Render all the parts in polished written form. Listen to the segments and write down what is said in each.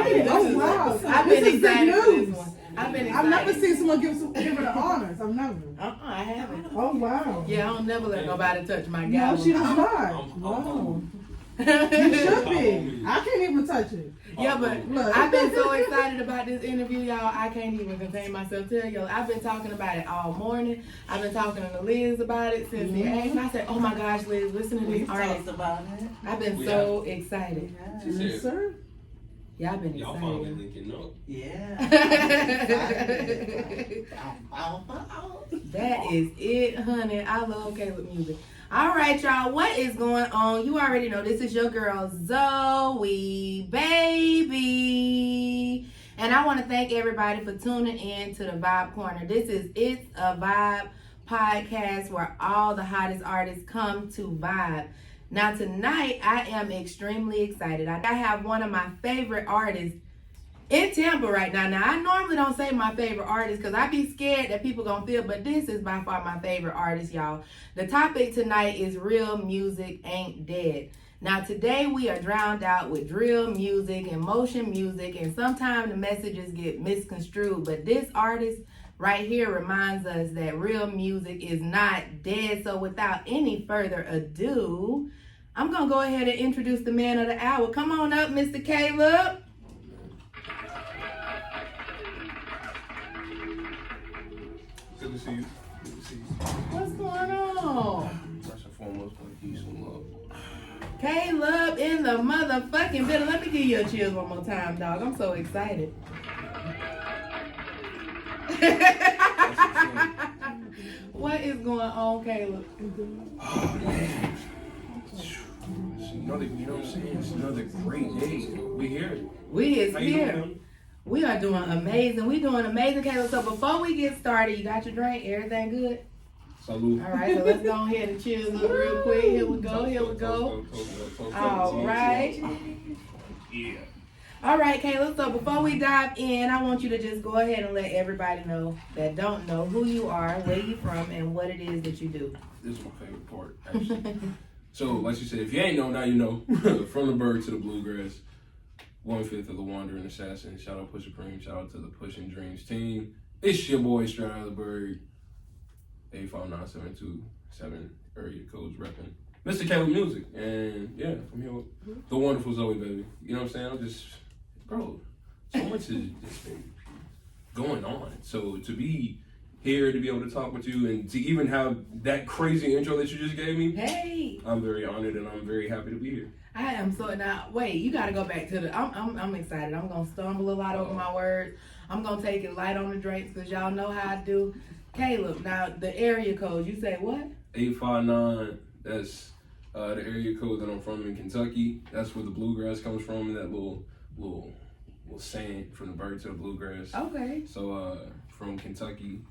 excited. Oh wow! I've been excited for this one. I've never seen someone give her the honors. I've never. I haven't. Oh wow! Yeah, I don't never let nobody touch my gavel. No, she does not. No. You should be. I can't even touch it. Yeah, but look, I've been so excited about this interview, y'all. I can't even contain myself. Tell y'all, I've been talking about it all morning. I've been talking to Liz about it since the asked. I said, "Oh my gosh, Liz, listen to this artist." About it. I've been so excited. Yes, sir. Yeah, I've been Y'all excited. finally linking up. Yeah. That is it, honey. I love Caleb music. All right, y'all. What is going on? You already know this is your girl Zoe, baby. And I want to thank everybody for tuning in to the Vibe Corner. This is It's a Vibe podcast where all the hottest artists come to vibe. Now tonight, I am extremely excited. I have one of my favorite artists in Tampa right now. Now, I normally don't say my favorite artist because I be scared that people gonna feel, but this is by far my favorite artist, y'all. The topic tonight is Real Music Ain't Dead. Now, today we are drowned out with drill music and motion music, and sometimes the messages get misconstrued, but this artist right here reminds us that real music is not dead. So without any further ado, I'm gonna go ahead and introduce the man of the hour. Come on up, Mr. Caleb. Good to see you. Good to see you. What's going on? First and foremost, want to give you some love. Caleb in the motherfucking middle. Let me give you a cheers one more time, dog. I'm so excited. What is going on, Caleb? Oh, man. It's another, you know what I'm saying? It's another great day. We here. We is How you here. doing? We are doing amazing. We doing amazing, Caleb. So before we get started, you got your drink? Everything good? Salute. All right, so let's go ahead and cheers up real quick. Here we go. Here we go. All right. Yeah. All right, Caleb. So before we dive in, I want you to just go ahead and let everybody know that don't know who you are, where you from, and what it is that you do. This is my favorite part, actually. So, like you said, if you ain't know, now you know. From the bird to the bluegrass, 1/5 of the wandering assassin. Shout out Pusha Supreme. Shout out to the Pushing Dreams team. It's your boy Straight Out of the Bird. 859-727 area codes repping Mr. Caleb Music. And yeah, I'm here with the wonderful Zoe, baby. You know what I'm saying? I'm just, bro, so much has just been going on. So to be here, to be able to talk with you, and to even have that crazy intro that you just gave me, Hey, I'm very honored and I'm very happy to be here. I am so now. Wait, you got to go back to the. I'm excited. I'm gonna stumble a lot over my words. I'm gonna take it light on the drinks because y'all know how I do. Caleb, now the area code. You say what? 859. That's the area code that I'm from in Kentucky. That's where the bluegrass comes from. That little saying, from the bird to the bluegrass. Okay. So from Kentucky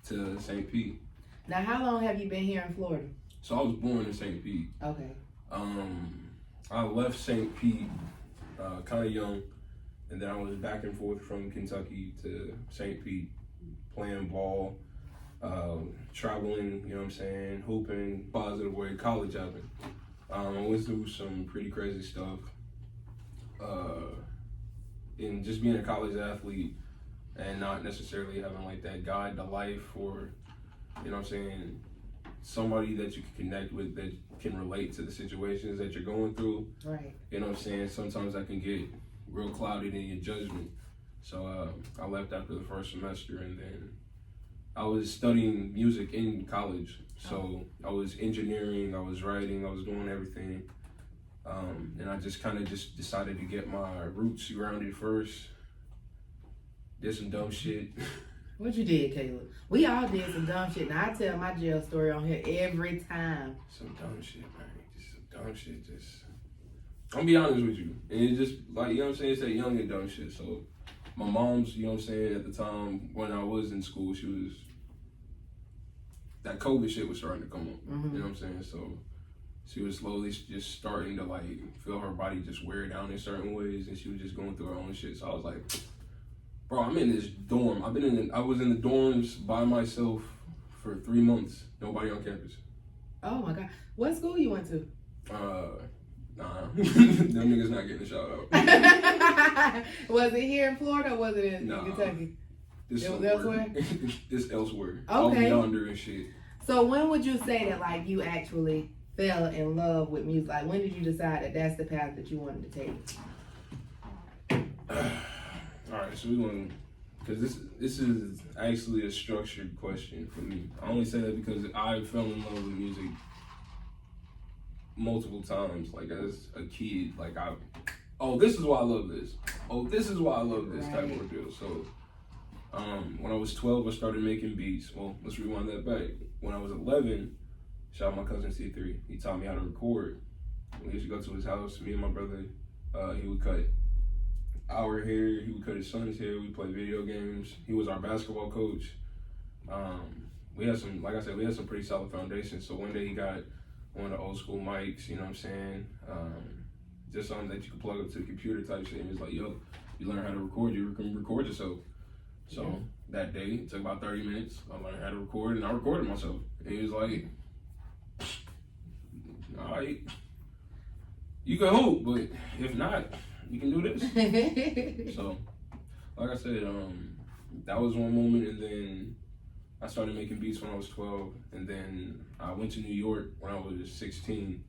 to St. Pete. Now, how long have you been here in Florida? So I was born in St. Pete. Okay. I left St. Pete kind of young, and then I was back and forth from Kentucky to St. Pete, playing ball, traveling, you know what I'm saying, hooping, positive way, college hopping. I went through some pretty crazy stuff. And just being a college athlete and not necessarily having like that guide to life, or, you know what I'm saying, somebody that you can connect with that can relate to the situations that you're going through. Right. You know what I'm saying? Sometimes that can get real clouded in your judgment. So I left after the first semester, and then I was studying music in college. So I was engineering, I was writing, I was doing everything. And I just kind of just decided to get my roots grounded first. Did some dumb shit. What you did, Caleb? We all did some dumb shit. Now I tell my jail story on here every time. Some dumb shit, man. Just some dumb shit. Just, I'm gonna be honest with you. And it's just like, you know what I'm saying? It's that young and dumb shit. So my mom's, you know what I'm saying, at the time when I was in school, she was, that COVID shit was starting to come up. Mm-hmm. You know what I'm saying? So she was slowly just starting to like feel her body just wear down in certain ways, and she was just going through her own shit. So I was like, bro, I'm in this dorm. I was in the dorms by myself for 3 months. Nobody on campus. Oh my God. What school you went to? Nah. Them niggas not getting a shout out. Was it here in Florida or was it in Nah. Kentucky? This It was somewhere. elsewhere? This elsewhere. Okay. Over yonder and shit. So when would you say that like you actually fell in love with music? Like when did you decide that that's the path that you wanted to take? All right, so we're going, because this is actually a structured question for me. I only say that because I fell in love with music multiple times. Like as a kid, like this is why I love this. Oh, this is why I love this type of deal. So, when I was 12, I started making beats. Well, let's rewind that back. When I was 11, shout out my cousin C3. He taught me how to record. We used to go to his house. Me and my brother, he would cut our hair, he would cut his son's hair, we played video games. He was our basketball coach. We had some, like I said, we had some pretty solid foundations. So one day he got one of the old school mics, you know what I'm saying? Just something that you could plug up to the computer type shit. And he was like, yo, you learn how to record, you can record yourself. So that day, it took about 30 minutes. I learned how to record and I recorded myself. And he was like, all right, you can hoop, but if not, you can do this. So, like I said, that was one moment, and then I started making beats when I was 12, and then I went to New York when I was 16,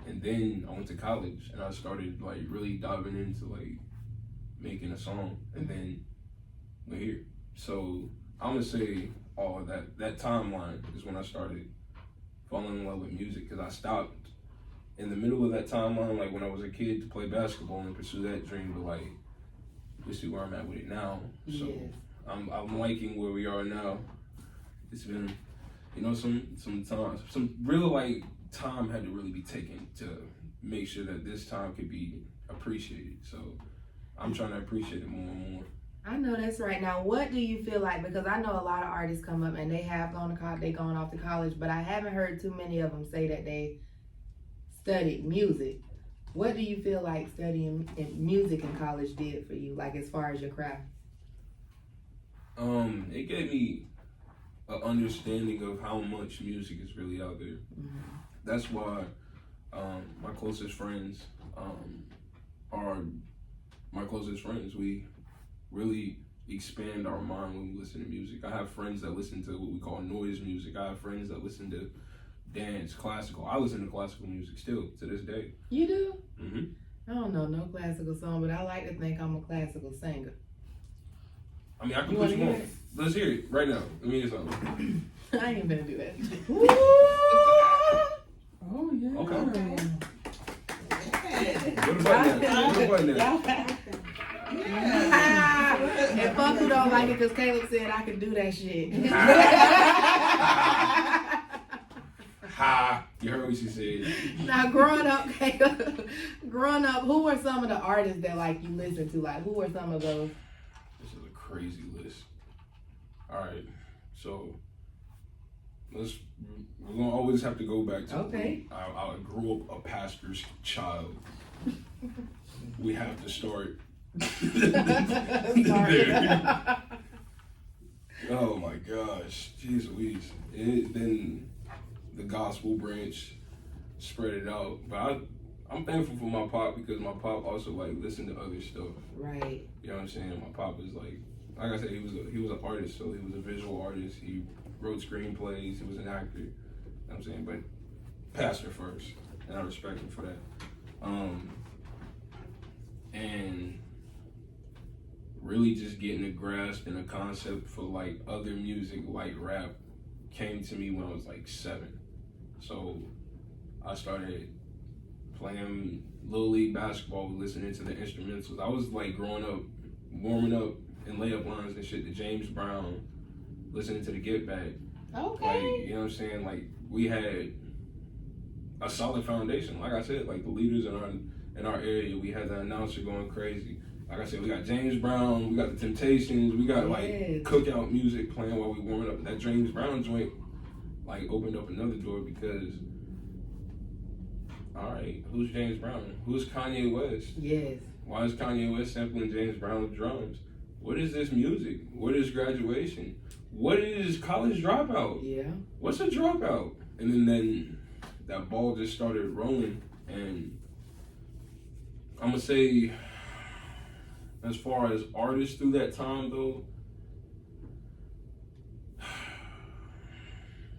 and then I went to college, and I started like really diving into like making a song, and then we're here. So I'm gonna say all of that timeline is when I started falling in love with music, because I stopped in the middle of that timeline, like when I was a kid, to play basketball and pursue that dream, but like, you see where I'm at with it now. So I'm liking where we are now. It's been, you know, some time, some real like time had to really be taken to make sure that this time could be appreciated. So I'm trying to appreciate it more and more. I know that's right. Now, what do you feel like? Because I know a lot of artists come up and they have gone to college, they gone off to college, but I haven't heard too many of them say that they studied music. What do you feel like studying music in college did for you, like as far as your craft? It gave me an understanding of how much music is really out there. That's why my closest friends are my closest friends. We really expand our mind when we listen to music. I have friends that listen to what we call noise music. I have friends that listen to dance, classical. I listen to classical music still to this day. You do? Mm-hmm. I don't know no classical song, but I like to think I'm a classical singer. I mean, I can put you on. Let's hear it right now. Let me hear something. I ain't gonna do that. Oh, yeah. Okay. What about that? What about that? And fuck who don't like it, because Caleb said I could do that shit. Ha! You heard what she said. Now, growing up, Caleb, who were some of the artists that like you listen to? Like, who were some of those? This is a crazy list. All right, so we're gonna always have to go back to. Okay. I grew up a pastor's child. We have to start. Sorry. Oh my gosh, jeez Louise. Then the gospel branch spread it out, but I'm thankful for my pop, because my pop also like listened to other stuff. Right. You know what I'm saying? My pop is like I said, he was an artist, so he was a visual artist. He wrote screenplays. He was an actor. You know what I'm saying? But pastor first, and I respect him for that. And really just getting a grasp and a concept for like other music, like rap, came to me when I was like 7. So I started playing Little League basketball, listening to the instrumentals. I was like growing up, warming up in layup lines and shit to James Brown, listening to the Get Back. Okay. Like, you know what I'm saying? Like, we had a solid foundation. Like I said, like the leaders in our area, we had the announcer going crazy. Like I said, we got James Brown, we got the Temptations, we got like cookout music playing while we warming up. That James Brown joint like opened up another door, because all right, who's James Brown? Who's Kanye West? Yes. Why is Kanye West sampling James Brown with drums? What is this music? What is graduation? What is college dropout? Yeah. What's a dropout? And then that ball just started rolling, and I'm gonna say As far as artists through that time though,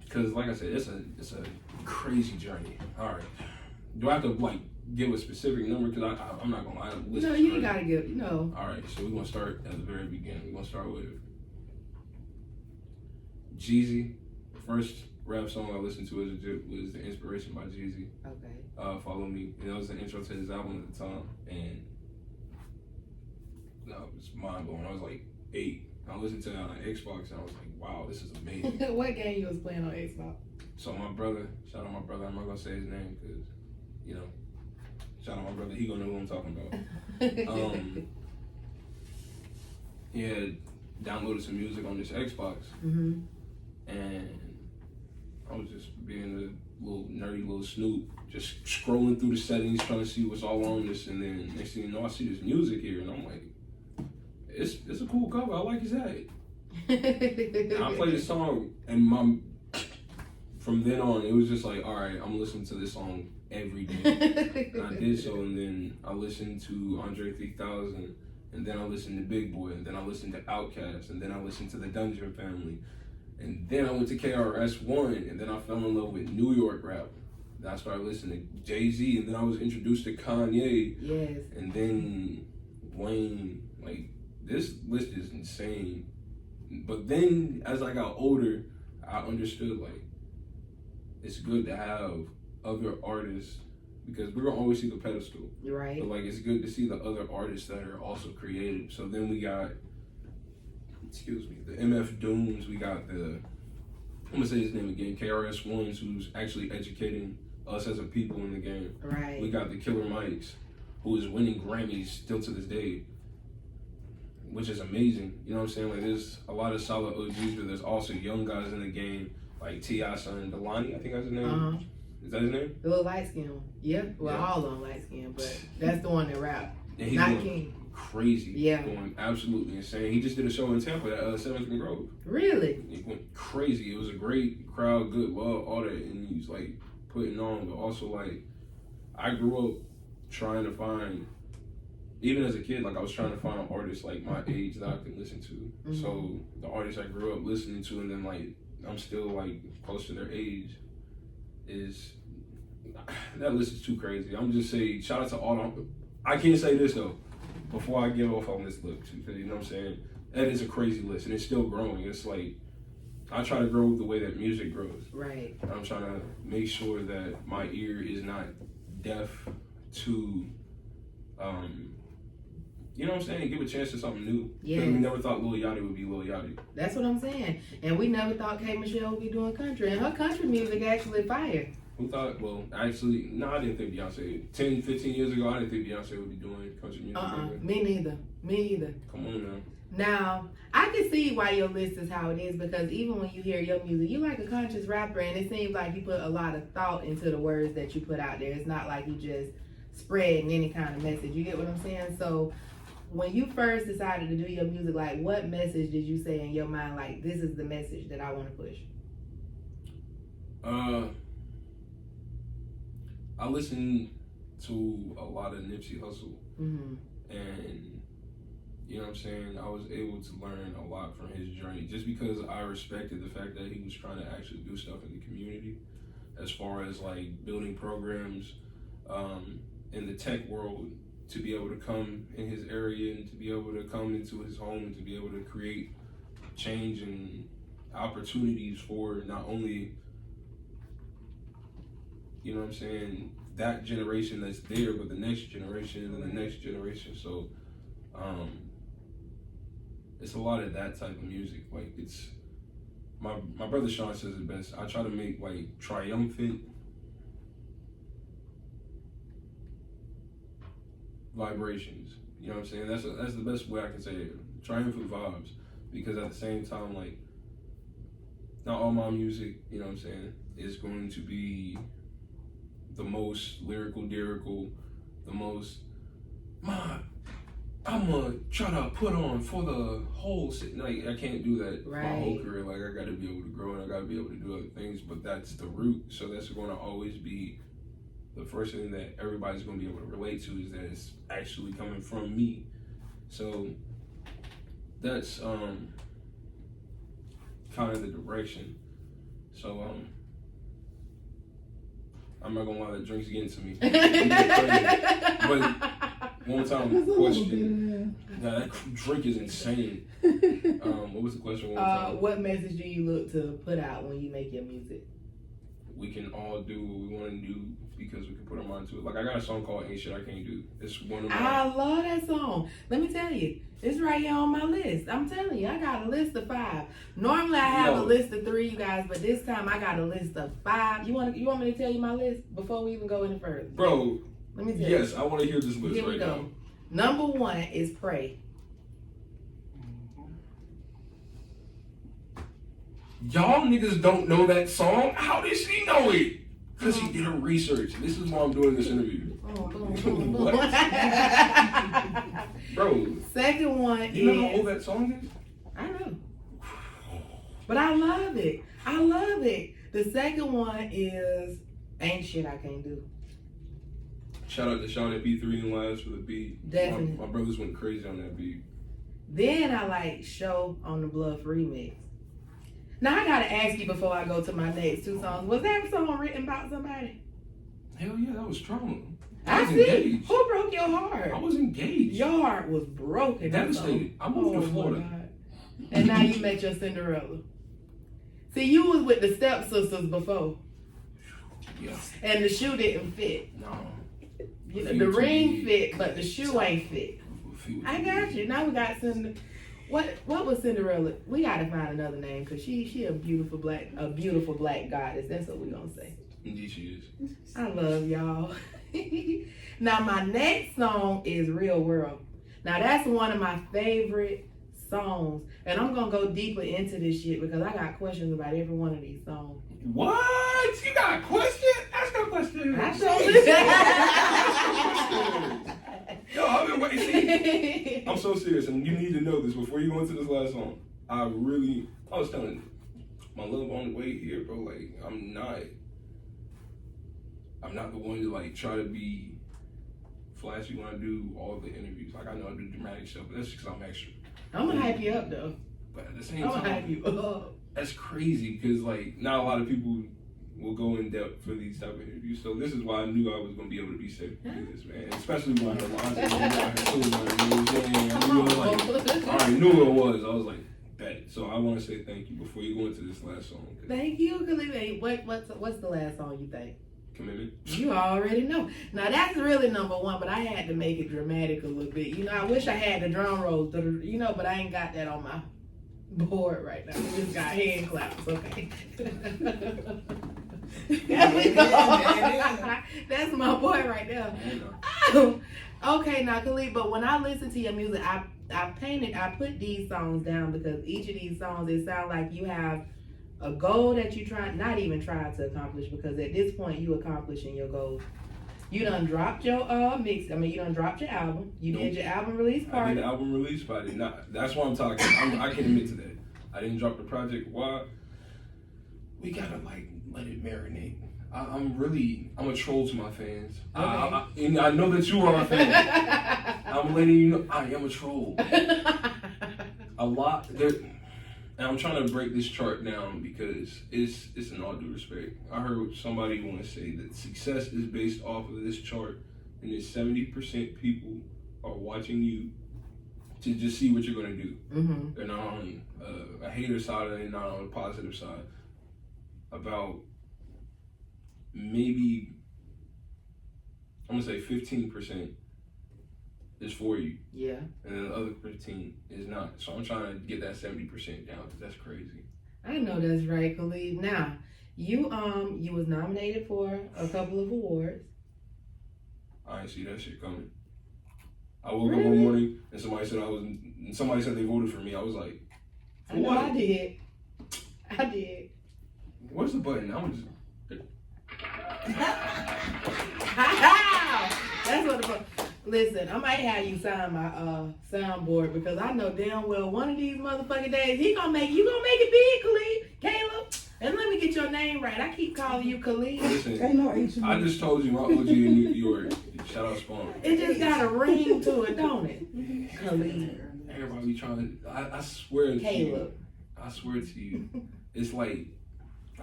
because like I said, it's a crazy journey. All right, do I have to like give a specific number? Because I'm not gonna lie. No, you ain't gotta give. No. All right, so we're gonna start at the very beginning. We're gonna start with Jeezy. First rap song I listened to was The Inspiration by Jeezy. Okay. Follow Me. And that was the intro to his album at the time, and no, it was mind blowing. I was like 8. I listened to it on Xbox and I was like, wow, this is amazing. What game you was playing on Xbox? So my brother, shout out my brother, I'm not gonna say his name because, you know, shout out my brother, he gonna know who I'm talking about. He had downloaded some music on this Xbox, Mm-hmm. and I was just being a little nerdy little snoop, just scrolling through the settings, trying to see what's all on this, and then next thing you know, I see this music here, and I'm like, it's a cool cover. I like his head. And I played the song, and from then on, it was just like, all right, I'm listening to this song every day. And I did so, and then I listened to Andre 3000, and then I listened to Big Boy, and then I listened to Outkast, and then I listened to the Dungeon Family, and then I went to KRS-One, and then I fell in love with New York rap. Then I started listening to Jay-Z, and then I was introduced to Kanye. Yes. And then Wayne. Like, this list is insane. But then, as I got older, I understood, like, it's good to have other artists, because we're going to always see the pedestal. Right. But, like, it's good to see the other artists that are also creative. So then we got, the MF Dooms. We got I'm going to say his name again, KRS-Ones, who's actually educating us as a people in the game. Right. We got the Killer Mikes, who is winning Grammys still to this day, which is amazing. You know what I'm saying? Like, there's a lot of solid OGs, but there's also young guys in the game, like T.I.'s son, Delani, I think that's his name. Is that his name? The little light skin one. Yeah. Well, Yeah. all on light skin, but that's the one that rap. And he's Not going King. crazy. Yeah. Going absolutely insane. He just did a show in Tampa at 7th and Grove. Really? It went crazy. It was a great crowd, good love, all that, and he's like putting on, but also like, I grew up trying to find, even as a kid, like I was trying to find artists like my age that I could listen to. Mm-hmm. So the artists I grew up listening to, and then like I'm still like close to their age, is that list is too crazy. I'm just saying, shout out to all them. I can't say this though before I get off on this list, because you know what I'm saying. That is a crazy list, and it's still growing. It's like, I try to grow the way that music grows. Right. I'm trying to make sure that my ear is not deaf to, you know what I'm saying, give a chance to something new. Yeah. We never thought Lil Yachty would be Lil Yachty. That's what I'm saying. And we never thought K. Michelle would be doing country. And her country music actually fire. Who thought, well, actually, no, I didn't think Beyonce, 10, 15 years ago, I didn't think Beyonce would be doing country music. Me neither. Me either. Come on now. Now, I can see why your list is how it is, because even when you hear your music, you like a conscious rapper, and it seems like you put a lot of thought into the words that you put out there. It's not like you just spreading any kind of message. You get what I'm saying? So when you first decided to do your music, like, what message did you say in your mind, like, this is the message that I want to push? I listened to a lot of Nipsey Hussle, Mm-hmm. and you know what I'm saying, I was able to learn a lot from his journey, just because I respected the fact that he was trying to actually do stuff in the community, as far as like building programs in the tech world, to be able to come in his area and to be able to come into his home and to be able to create change and opportunities for not only, you know what I'm saying, that generation that's there, but the next generation and the next generation. So it's a lot of that type of music. Like, it's my brother Sean says it best. I try to make like triumphant vibrations. You know what I'm saying? That's the best way I can say it. Triumphant vibes, because at the same time, like, not all my music, you know what I'm saying, is going to be the most lyrical, the most, I'm gonna try to put on for the whole city. Like, I can't do that my whole career. Like, I gotta be able to grow and I gotta be able to do other things, but that's the root. So that's gonna always be the first thing that everybody's gonna be able to relate to, is that it's actually coming from me. So that's kind of the direction. So I'm not gonna lie, the drink's getting to me. But one time question. Now that drink is insane. What was the question? One time? What message do you look to put out when you make your music? We can all do what we want to do because we can put our mind to it. Like I got a song called "Ain't Shit I Can't Do." It's one of my. I love that song. Let me tell you, it's right here on my list. I'm telling you, I got a list of 5. Normally I have a list of 3, you guys, but this time I got a list of 5. You want me to tell you my list before we even go any further? Bro, let me tell you. Yes, I want to hear this list Here we right go. now. Number 1 is "Pray." Y'all niggas don't know that song. How did she know it? Because she did her research. This is why I'm doing this interview. What? Bro. Second one is. You know how old that song is? I know. But I love it. I love it. The second one is "Ain't Shit I Can't Do." Shout out to Sean at P3 and Lives for the beat. Definitely. My brothers went crazy on that beat. Then I like "Show on the Bluff" remix. Now I gotta ask you before I go to my next 2 songs. Was that song written about somebody? Hell yeah, that was trauma. I was see. engaged. Who broke your heart? I was engaged. Your heart was broken. Devastated. I moved to Florida. God. And now you met your Cinderella. See, you was with the stepsisters before. Yeah. And the shoe didn't fit. No. You know, the ring fit, but the shoe ain't fit. I got you. Now we got Cinderella. What was Cinderella? We gotta find another name because she a beautiful black goddess. That's what we gonna say. Indeed she is. I love y'all. Now my next song is "Real World." Now that's one of my favorite songs, and I'm gonna go deeper into this shit because I got questions about every one of these songs. What? You got a question? Ask her a question. I sure Yo, I've been waiting. See, I'm so serious, and you need to know this before you go into this last song. I was telling you, my love on the way here, bro. Like, I'm not the one to like try to be flashy when I do all the interviews. Like, I know I do dramatic stuff, but that's just because I'm extra. I'm gonna hype you up though. But at the same I'm time, gonna hype you up. That's crazy because like not a lot of people will go in depth for these type of interviews. So this is why I knew I was gonna be able to be safe to do this, man. Especially when I heard I already knew what it was. I was like, bet. So I want to say thank you before you go into this last song. Thank you, Khalid. What's the last song you think? Commitment. You already know. Now that's really number 1, but I had to make it dramatic a little bit. You know, I wish I had the drum rolls, you know, but I ain't got that on my board right now. We just got hand claps, okay? There we go. That's my boy right there. Okay, now Khalid, but when I listen to your music, I put these songs down because each of these songs, it sounds like you have a goal that you not even trying to accomplish, because at this point you accomplishing your goals. You done dropped your you done dropped your album. You did your album release party. I did the album release party. Nah, that's why I'm talking. I can admit to that. I didn't drop the project. Why? We gotta like let it marinate. I'm a troll to my fans. Okay. And I know that you are a fan. I'm letting you know I am a troll. A lot there. And I'm trying to break this chart down because it's in all due respect. I heard somebody want to say that success is based off of this chart, and that 70% people are watching you to just see what you're gonna do. Mm-hmm. They're not on a hater side, and they're not on a positive side. About maybe I'm gonna say 15% is for you. Yeah. And then the other 15 is not. So I'm trying to get that 70% down because that's crazy. I know that's right, Khalid. Now, you was nominated for a couple of awards. I ain't see that shit coming. I woke up one morning and somebody said they voted for me. I was like, I know I did. Where's the button? I'm just That's what the fuck. Listen, I might have you sign my soundboard because I know damn well one of these motherfucking days you gonna make it big, Khalid, Caleb. And let me get your name right. I keep calling you Khalid. Listen, Ain't no H. I just told you my OG in New York. Shout out Spawn. It just got a ring to it, don't it? Khalid. Everybody be trying to. I swear to Caleb. you. I swear to you. It's like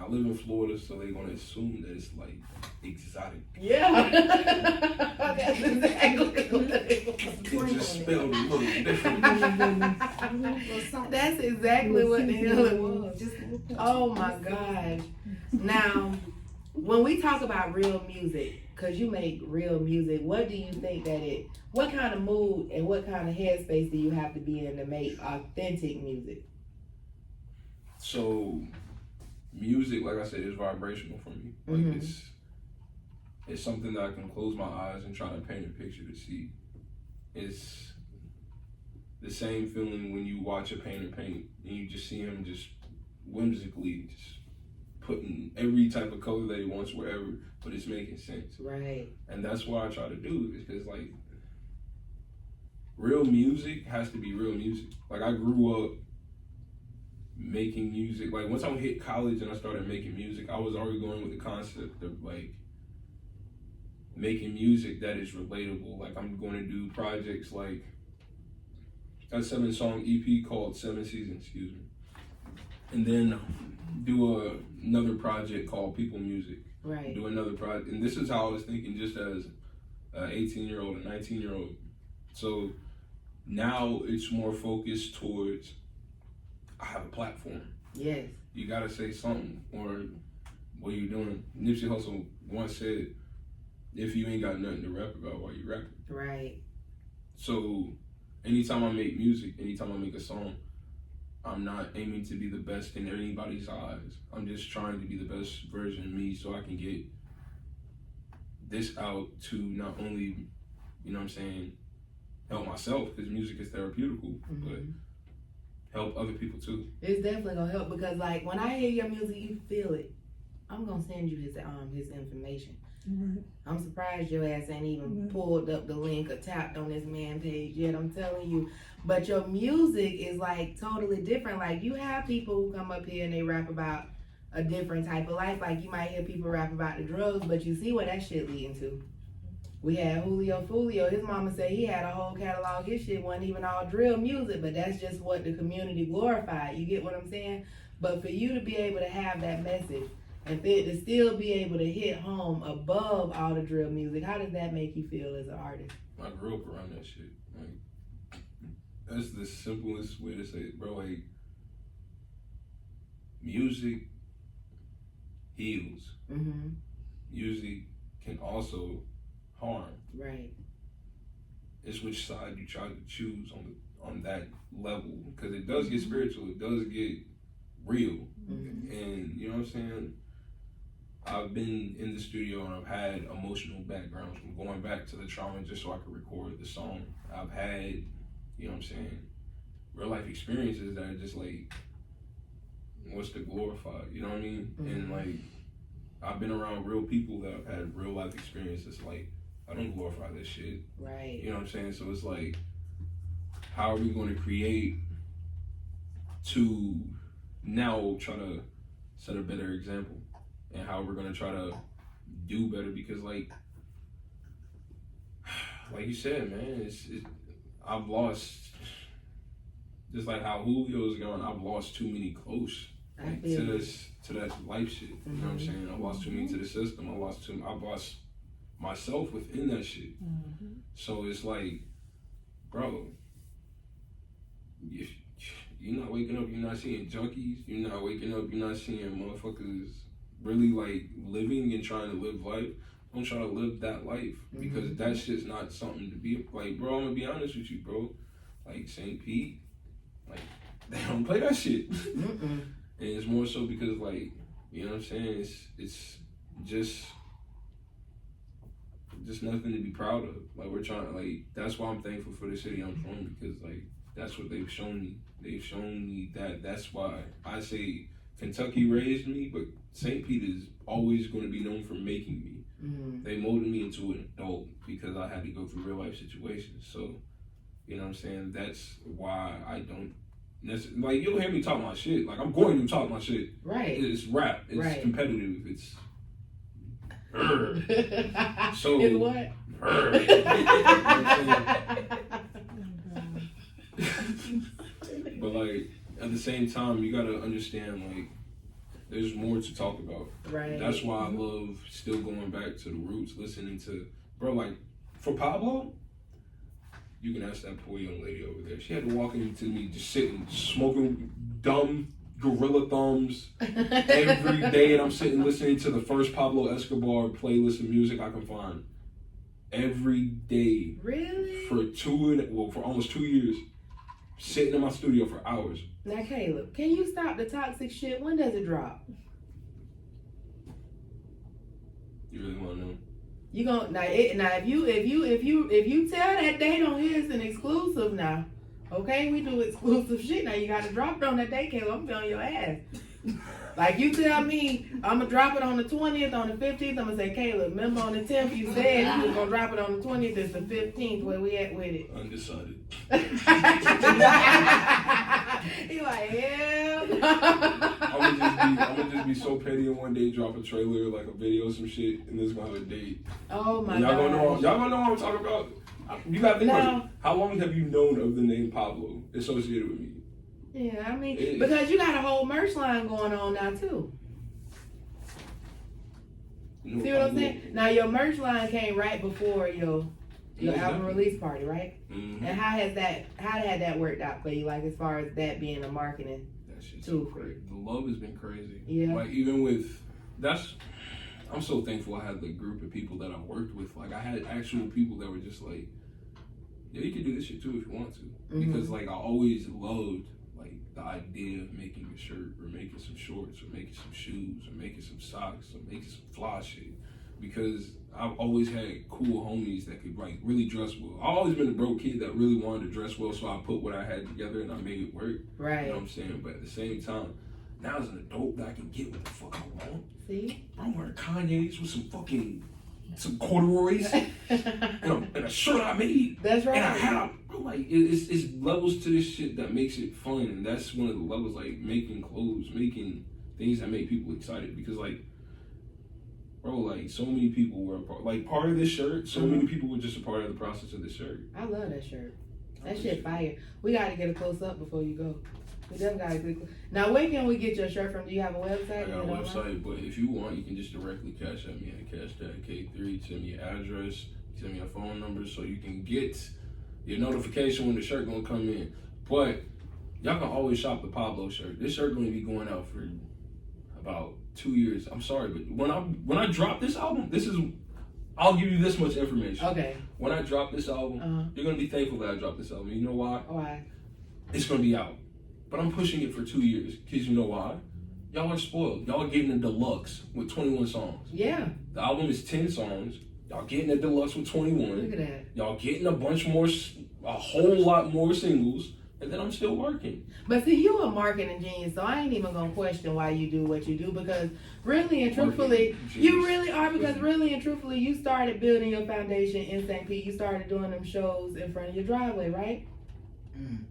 I live in Florida, so they're gonna assume that it's like exotic. Yeah. That's exactly what it was. It's just spelled a little different. That's exactly what the hell it was. Oh my gosh. Now, when we talk about real music, because you make real music, what do you think what kind of mood and what kind of headspace do you have to be in to make authentic music? So, music, like I said, is vibrational for me. Like it's something that I can close my eyes and try to paint a picture to see. It's the same feeling when you watch a painter paint and you just see him just whimsically just putting every type of color that he wants wherever, but it's making sense. Right. And that's what I try to do, because like real music has to be real music. Like I grew up making music. Like once I hit college and I started making music, I was already going with the concept of like making music that is relatable. Like I'm going to do projects like a 7-song EP called 7 Seasons, excuse me. And then do another project called People Music. Right. Do another project. And this is how I was thinking just as an 18-year-old, a 19-year-old. So now it's more focused towards I have a platform. Yes. You gotta say something, or what are you doing? Nipsey Hussle once said, if you ain't got nothing to rap about, why you rapping? Right. So anytime I make music, anytime I make a song, I'm not aiming to be the best in anybody's eyes. I'm just trying to be the best version of me so I can get this out to not only, you know what I'm saying, help myself, because music is therapeutical, but help other people too. It's definitely gonna help, because like when I hear your music, you feel it. I'm gonna send you his information. Right. I'm surprised your ass ain't even pulled up the link or tapped on this man page yet. I'm telling you. But your music is like totally different. Like you have people who come up here and they rap about a different type of life. Like you might hear people rap about the drugs, but you see what that shit leading to. We had Julio Fulio. His mama said he had a whole catalog. His shit wasn't even all drill music, but that's just what the community glorified. You get what I'm saying? But for you to be able to have that message and for it to still be able to hit home above all the drill music, how does that make you feel as an artist? I grew up around that shit. Like, that's the simplest way to say it, bro. Like, music heals. Music can also harm. Right. It's which side you try to choose on that level, because it does get spiritual. It does get real, and you know what I'm saying. I've been in the studio and I've had emotional backgrounds from going back to the trauma just so I could record the song. I've had, you know what I'm saying, real life experiences that are just like, what's to glorify, you know what I mean? And like, I've been around real people that have had real life experiences. Like, I don't glorify this shit. Right. You know what I'm saying? So it's like, how are we going to create to now try to set a better example? And how we're gonna try to do better, because like you said, man, I've lost, just like how Julio's going, I've lost too many close to that life shit. You know what I'm saying? I lost too many to the system. I've lost myself within that shit. So it's like, bro, if you're not waking up, you're not seeing junkies. You're not waking up, you're not seeing motherfuckers really like living and trying to live life. Don't try to live that life, because that shit's not something to be like, bro. I'm gonna be honest with you, bro. Like St. Pete, like they don't play that shit. And it's more so because, like, you know what I'm saying, it's just nothing to be proud of. Like, we're trying to, like, that's why I'm thankful for the city I'm from, because like that's what they've shown me. They've shown me that's why I say Kentucky raised me, but St. Pete is always going to be known for making me. They molded me into an adult because I had to go through real life situations. So, you know what I'm saying? That's why I don't necessarily, like, you'll hear me talk my shit. Like, I'm going to talk my shit. Right. It's rap. It's competitive. It's... So, it's what? her. You know but like at the same time, you gotta understand like there's more to talk about. Right. That's why I love still going back to the roots, listening to bro. Like for Pablo, you can ask that poor young lady over there. She had to walk into me just sitting, smoking dumb gorilla thumbs every day, and I'm sitting listening to the first Pablo Escobar playlist of music I can find every day. Really? For almost 2 years, sitting in my studio for hours. Now, Caleb, can you stop the toxic shit? When does it drop? You really want to know? You gonna now if you tell that date on here it's an exclusive now. Okay, we do exclusive shit now. You gotta drop it on that day, Caleb. I'm gonna be on your ass. Like you tell me I'm gonna drop it on the 20th, on the 15th, I'm gonna say, Caleb, remember on the 10th you said you was gonna drop it on the 20th, it's the 15th, where we at with it? Undecided. He like, hell no. I'm gonna just be so petty and one day drop a trailer, like a video, some shit, and this gonna have a date. Oh my y'all god. Y'all gonna know what I'm talking about? You gotta think about it. How long have you known of the name Pablo associated with me? Yeah, I mean, because you got a whole merch line going on now too. See what I'm saying? Now your merch line came right before your album release party, right? Mm-hmm. And how had that worked out for you? Like as far as that being a marketing tool for you? The love has been crazy. Yeah. Like even with I'm so thankful I had the group of people that I worked with. Like I had actual people that were just like, yeah, you can do this shit too if you want to. Mm-hmm. Because like I always loved like the idea of making a shirt or making some shorts or making some shoes or making some socks or making some fly shit. Because I've always had cool homies that could like really dress well. I've always been a broke kid that really wanted to dress well, so I put what I had together and I made it work. Right. You know what I'm saying? But at the same time, now as an adult that I can get what the fuck I want. See? I'm wearing Kanye's with some corduroys and a shirt I made. That's right. And I have, like, it's levels to this shit that makes it fun, and that's one of the levels, like making clothes, making things that make people excited. Because like, bro, like so many people were part of this shirt. So many people were just a part of the process of this shirt. I love that shirt. That shit fire. We gotta get a close up before you go. We definitely gotta. Now, where can we get your shirt from? Do you have a website? I got a website, but if you want, you can just directly cash at me at CashTagK3. Send me your address, send me your phone number, so you can get your notification when the shirt gonna come in. But y'all can always shop the Pablo shirt. This shirt gonna be going out for about 2 years. I'm sorry, but when I drop this album, I'll give you this much information. Okay. When I drop this album, you're gonna be thankful that I dropped this album. You know why? Why? It's gonna be out. But I'm pushing it for 2 years. Because you know why? Y'all are spoiled. Y'all are getting a deluxe with 21 songs. Yeah. The album is 10 songs. Y'all getting a deluxe with 21. Look at that. Y'all getting a whole lot more singles. And then I'm still working. But see, you a marketing genius, so I ain't even gonna question why you do what you do, because really and truthfully, you really are, because really and truthfully, you started building your foundation in St. Pete. You started doing them shows in front of your driveway, right? Mm.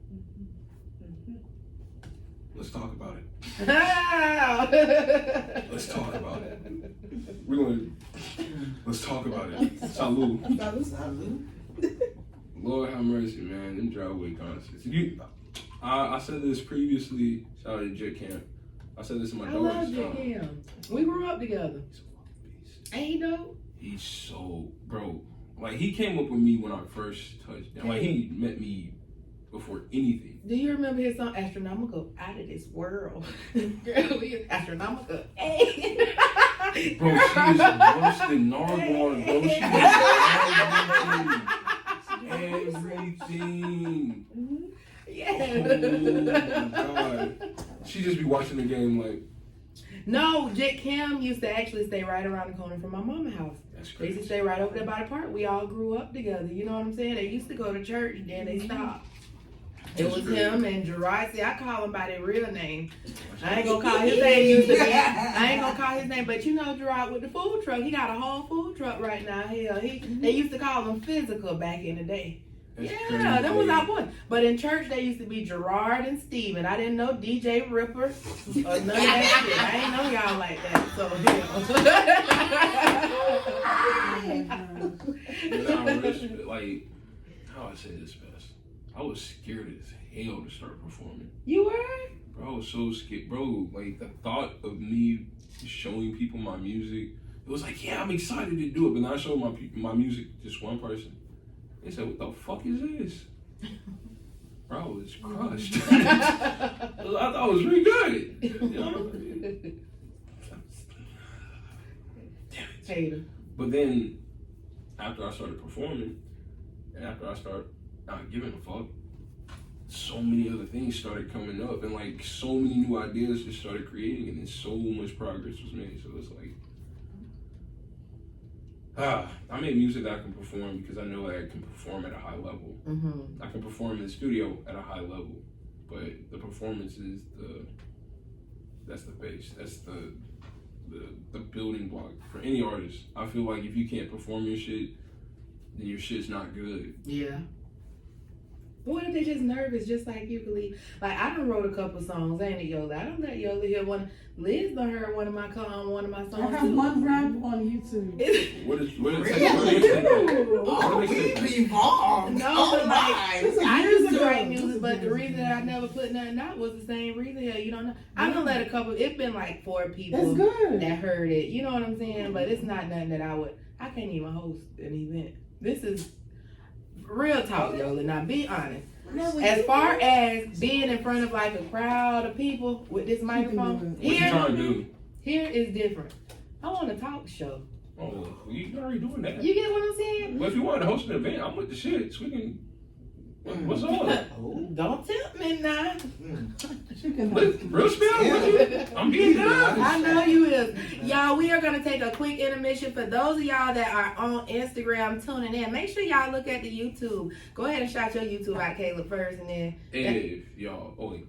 Let's talk about it. Wow. Let's talk about it. Let's talk about it. Salud. Salud. Lord have mercy, man. Them driveway concerts. I said this previously. Shout out to Jet Camp. I said this in my I daughter's love Jet Camp. We grew up together. He's a fucking beast. Ain't he dope? He's so, bro. Like, he came up with me when I first touched him. Like, he met me before anything. Do you remember his song, Astronomical? Out of this world. Girl, we is astronomical. Hey. Bro, she is worse than Narwhal, bro. She is everything. Yeah. Oh, my God. She just be watching the game like. No, Jet Cam used to actually stay right around the corner from my mama's house. That's They crazy. used to stay right over there by the park. We all grew up together. You know what I'm saying? They used to go to church, then they stopped. It That's was crazy. him and Gerard. See, I call him by their real name. I ain't gonna call his name used to be. I ain't gonna call his name, but you know Gerard with the food truck. He got a whole food truck right now. Hell, they used to call him Physical back in the day. That's Yeah, crazy. that was our boy. But in church, they used to be Gerard and Steven. I didn't know DJ Ripper or none of that shit. I ain't know y'all like that. So, like, how I say this best? I was scared as hell to start performing. You were? Bro, I was so scared. Bro, like, the thought of me showing people my music, it was like, yeah, I'm excited to do it. But then I showed my music to just one person. They said, what the fuck is this? Bro, I was crushed. I thought it was really good. You know? Damn it. Hater. But then, after I started performing, and after I started not giving a fuck, so many other things started coming up, and like so many new ideas just started creating, and then so much progress was made. So it's like, I made music that I can perform because I know that I can perform at a high level. Mm-hmm. I can perform in the studio at a high level, but the performance is that's the base. That's the building block for any artist. I feel like if you can't perform your shit, then your shit's not good. Yeah. What if they just nervous, just like you believe? Like I done wrote a couple songs, ain't it, Yola? I don't let Yola hear one. Liz done heard one of my songs I have too. one rap on YouTube. What is Really? Oh, we've evolved. No, Oh, but like, my. This is I years used to ago. write music, but the reason that I never put nothing out was the same reason. Hell, you don't know. I done let a couple. It's been like 4 people It's good. that heard it. You know what I'm saying? But it's not nothing that I can't even host an event. This is real talk, Yola. Now be honest. As far as being in front of like a crowd of people with this microphone, What you trying to do? here is different. I want a talk show. Oh, well, you already doing that. You get what I'm saying? Well, if you want to host an event, I'm with the shit. So we can. What's on? Don't tempt me now. She can Real spill? I'm being done. I know you is. Y'all, we are going to take a quick intermission. For those of y'all that are on Instagram tuning in, make sure y'all look at the YouTube. Go ahead and shout your YouTube out, Caleb, first, and then. If y'all. Oh, wait.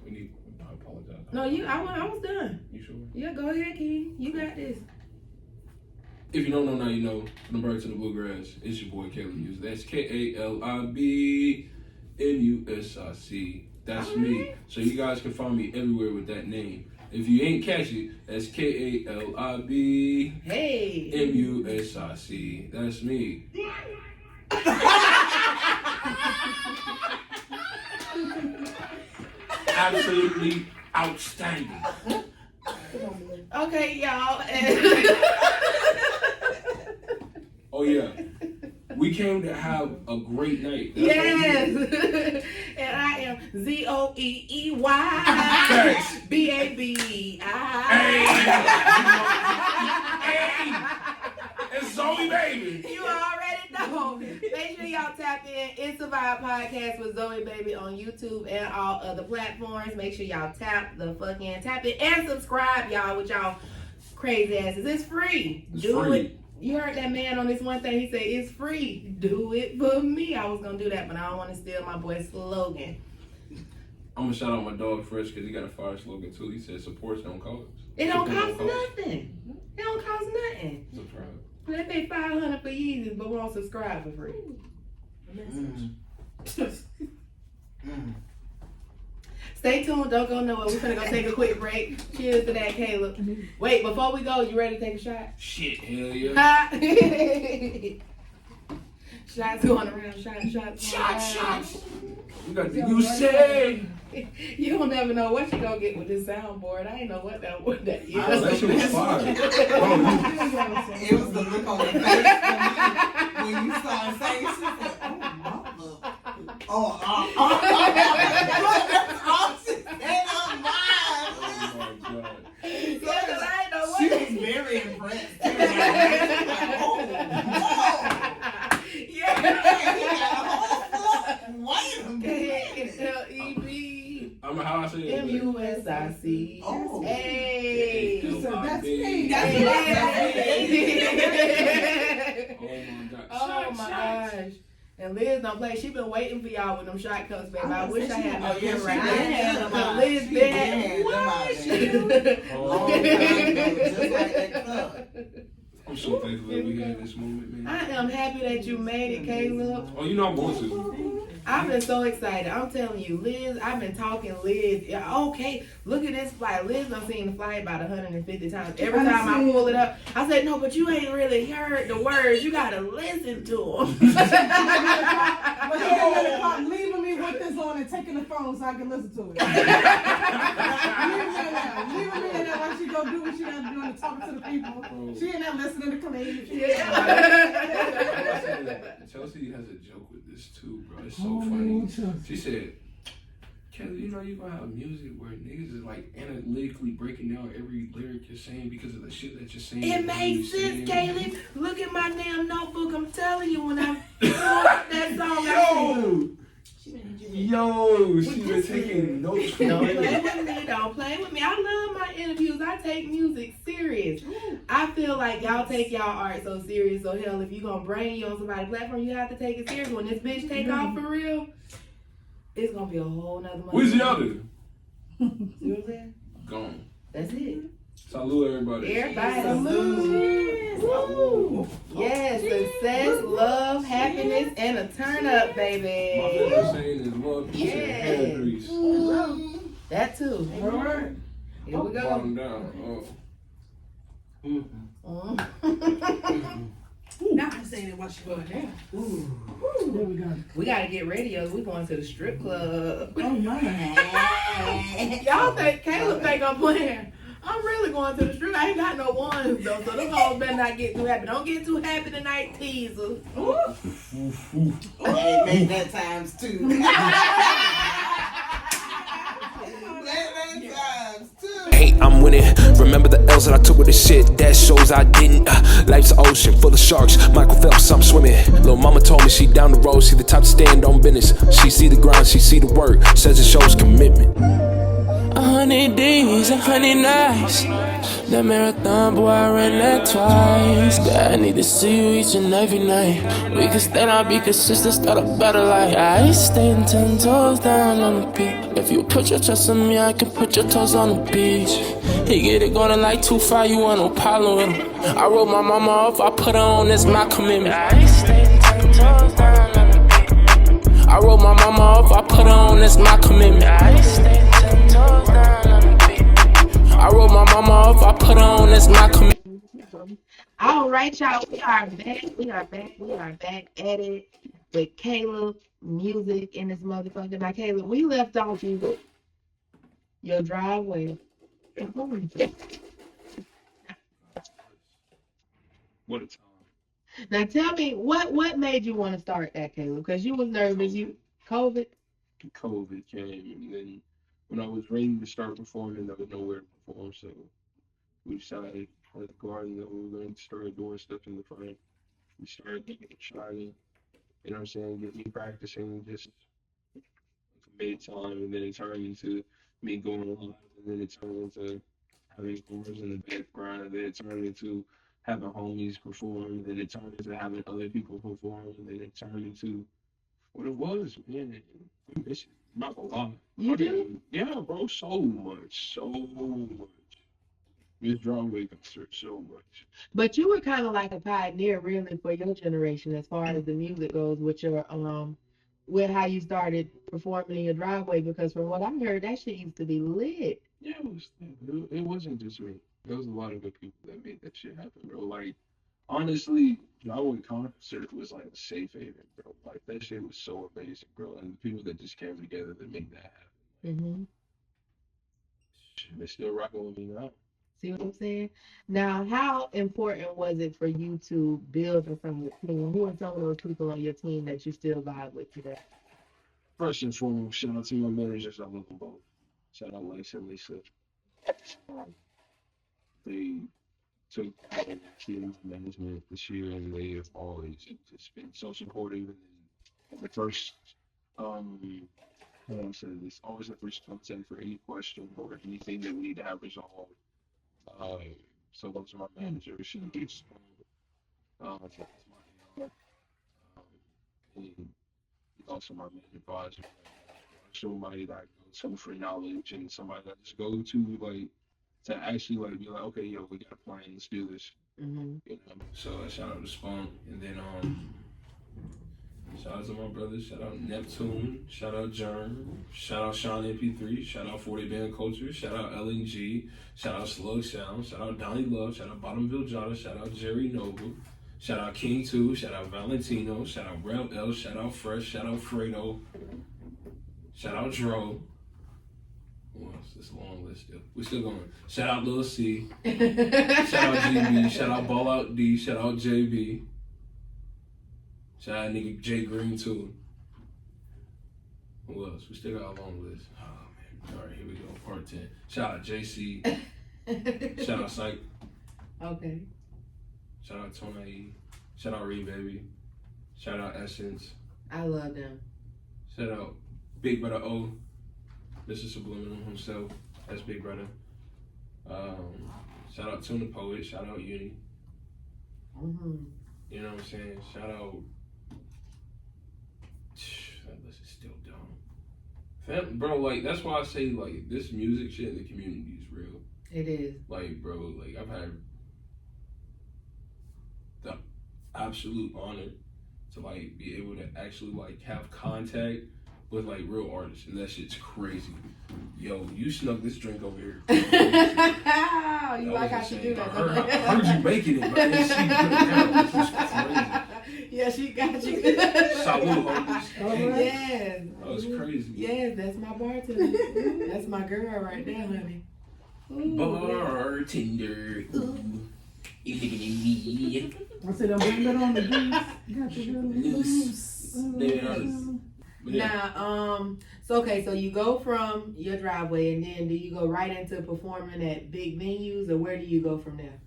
I apologize. No, I was done. You sure? Yeah, go ahead, King. You got this. If you don't know now, you know. From the bird to the bluegrass, it's your boy Caleb Music. That's KALIBMUSIC. That's me. So you guys can find me everywhere with that name. If you ain't catch it, that's KALIBMUSIC. Hey. That's me. Absolutely outstanding. Okay, y'all. Oh yeah, we came to have a great night. That's Yes. what we did. And I am Facts. ZOEEYBABI. Hey, it's Zoe, baby. You already know. Make sure y'all tap in. It's a Vibe Podcast with Zoe Baby on YouTube and all other platforms. Make sure y'all tap it and subscribe, y'all, with y'all crazy asses. It's free. It's Do free. it. You heard that man on this one thing. He said, it's free. Do it for me. I was going to do that, but I don't want to steal my boy's slogan. I'm going to shout out my dog Fresh because he got a fire slogan too. He said, supports don't cost. It don't Support cost nothing. It don't cost nothing. Subscribe. They pay $500 for Yeezys, but won't subscribe for free. Stay tuned. Don't go nowhere. We're gonna go take a quick break. Cheers to that, Caleb. Wait, before we go, you ready to take a shot? Shit, hell yeah. Ha! Shots going around. Shots going Shots. around. We got the you say. You don't never know what you gonna get with this soundboard. I ain't know what that is. Oh, that shit was fire. It was the look on your face when you started saying shit. Like, oh, that's all she said on mine. Oh my god. Yeah, 'cause I ain't know She what. was very impressed. Too. Like, oh, Yeah. wait a minute. K-L-E-B. How I say it? M-U-S-I-C. Oh. Hey. She said, that's me. That's Oh my god. Oh my gosh. And Liz don't play. She been waiting for y'all with them shot cups, baby. I wish I had Oh, yeah, them she right did. now. But Liz She been did. what? Oh, Long time ago, just like that cup. I'm so thankful that we had this moment, man. I am happy that you made it, Caleb. Oh, you know I'm going to. I've been so excited. I'm telling you, Liz, I've been talking Liz. Yeah, okay, look at this flight. Liz done seen the flight about 150 times. Every time I pull it up, I said, no, but you ain't really heard the words. You gotta listen to them. But she ain't clock, leaving me with this on and taking the phone so I can listen to it. Leaving me in there while she go do what she got to do and talk to the people. She ain't not listening to Khalid. Chelsea has a joke with this too, bro. It's so funny. She said, Kelly, you know you gonna have music where niggas is like analytically breaking down every lyric you're saying because of the shit that you're saying. It makes sense, Caleb. Look at my damn notebook. I'm telling you, when I that song, Yo, she been taking notes. Don't play with me. Don't play with me. I love my interviews. I take music serious. I feel like y'all take y'all art so serious. So hell, if you gonna bring you on somebody's platform, you have to take it serious. When this bitch take off for real, it's gonna be a whole nother month. Where's the other? See what I'm saying? Gone. That's it. Salute everybody. Everybody. Salute. Woo. Yes, success, love, happiness, and a turn up, My baby. favorite saying is love, peace, and hair grease. That too. All right. Here we go. Bottom down. Now I'm saying it while she going down. There we go. We gotta get radios. We going to the strip club. Oh my. Y'all think Caleb think I'm playing? I'm really going to the strip. I ain't got no ones though, so them hoes better not get too happy. Don't get too happy tonight, teaser. Hey, make that times 2. Hey, I'm winning. Remember the L's that I took with this shit. That shows I didn't. Life's an ocean full of sharks. Michael Phelps, I'm swimming. Lil' mama told me she down the road. She the type to stand on business. She see the grind, she see the work. Says it shows commitment. 100 days, 100 nights. That marathon, boy, I ran that twice. God, I need to see you each and every night. We can stand out, be consistent, start a better life. I staying 10 toes down on the peak. If you put your trust in me, I can put your toes on the beach. He get it going like 2-5, you want no problem with him. I wrote my mama off, I put her on, that's my commitment. I staying 10 toes down on the peak. I wrote my mama off, I put her on, that's my commitment. I staying 10 toes down on the peak. I wrote my mama off, I put her on, that's my commitment. All right, y'all. We are back. We are back at it with Caleb music in this motherfucker. Now, Caleb, we left off your driveway. What a time. Now, tell me what made you want to start that, Caleb? Because you was nervous. COVID came, and then when I was ready to start performing, there was nowhere to perform, so we decided at the garden that we were going to start doing stuff in the front. We started trying, you know what I'm saying, get me practicing just made time, and then it turned into me going live, and then it turned into having chorus in the background, and then it turned into having homies perform, and then it turned into having other people perform, and then it turned into what it was, man. I miss it. Not a lot. You do? Yeah, bro, so much. Miss Broadway concert so much. But you were kind of like a pioneer, really, for your generation as far as the music goes, with your with how you started performing in your driveway. Because from what I heard, that shit used to be lit. Yeah, it wasn't just me. There was a lot of good people that made that shit happen, bro. Like, honestly, Driveway concert was like a safe haven, bro. Like, that shit was so amazing, bro. And the people that just came together to make that happen. They're still rocking with me now. See what I'm saying? Now, how important was it for you to build from your team? Who are some of those people on your team that you still vibe with today? First and foremost, shout out to my managers. I love them both. Shout out Lisa and Lisa. They took team management this year, and they have always just been so supportive. And the first, how do I say this? Always the first contact for any question or anything that we need to have resolved. So those are my managers. That's my and also my main advisor. Somebody that I go to for knowledge, and somebody that I just go to like to actually like be like, okay, yo, we got a plan. Let's do this. You know? So shout out to Spunk, and then Shout out to my brothers. Shout out Neptune. Shout out Germ. Shout out Sean MP3. Shout out 40 Band Culture. Shout out LNG. Shout out Slug Sound. Shout out Donnie Love. Shout out Bottomville Jada. Shout out Jerry Noble. Shout out King 2. Shout out Valentino. Shout out Rel L. Shout out Fresh. Shout out Fredo. Shout out Dro. Who else? It's a long list still. We still going. Shout out Lil C. Shout out GB. Shout out Ball Out D. Shout out JB. Shout out nigga Jay Green too. Who else? We still got a long list. Oh man. Alright, here we go. Part 10. Shout out JC. Shout out Psych. Okay. Shout out Tony. Shout out Reed Baby. Shout out Essence. I love them. Shout out Big Brother O. Mr. Subliminal himself. That's Big Brother. Shout out Tuna Poet. Shout out Uni. Mm-hmm. You know what I'm saying? Shout out. That list is still dumb. Bro, like, that's why I say, like, this music shit in the community is real. It is. Like, bro, like, I've had the absolute honor to, like, be able to actually, like, have contact with, like, real artists, and that shit's crazy. Yo, you snuck this drink over here. You like how she do that. I heard you making it, but I didn't see you put it down. This was crazy. Yeah, she got you. Salute, homies. Yes. That was crazy. Yes, that's my bartender. That's my girl right there, honey. Ooh. Bartender. Ooh. You looking at me. I said, I'm bringing it on the goose. Got the Loose. Now, so you go from your driveway, and then do you go right into performing at big venues, or where do you go from there?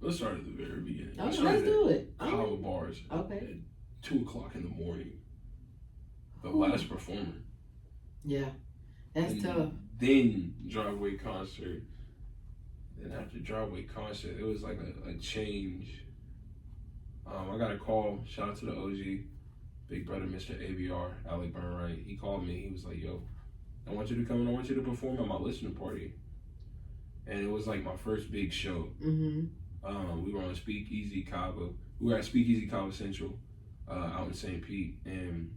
Let's start at the very beginning. Okay, let's do it. Kava bars. Okay. At 2:00 in the morning. The last performer. Yeah, that's and tough. Then driveway concert. Then after driveway concert, it was like a change. I got a call. Shout out to the OG. Big brother, Mr. ABR, Alec Burnwright. He called me. He was like, yo, I want you to come and I want you to perform at my listening party. And it was like my first big show. Mm-hmm. We were on Speakeasy Cava. We were at Speakeasy Cava Central out in St. Pete. And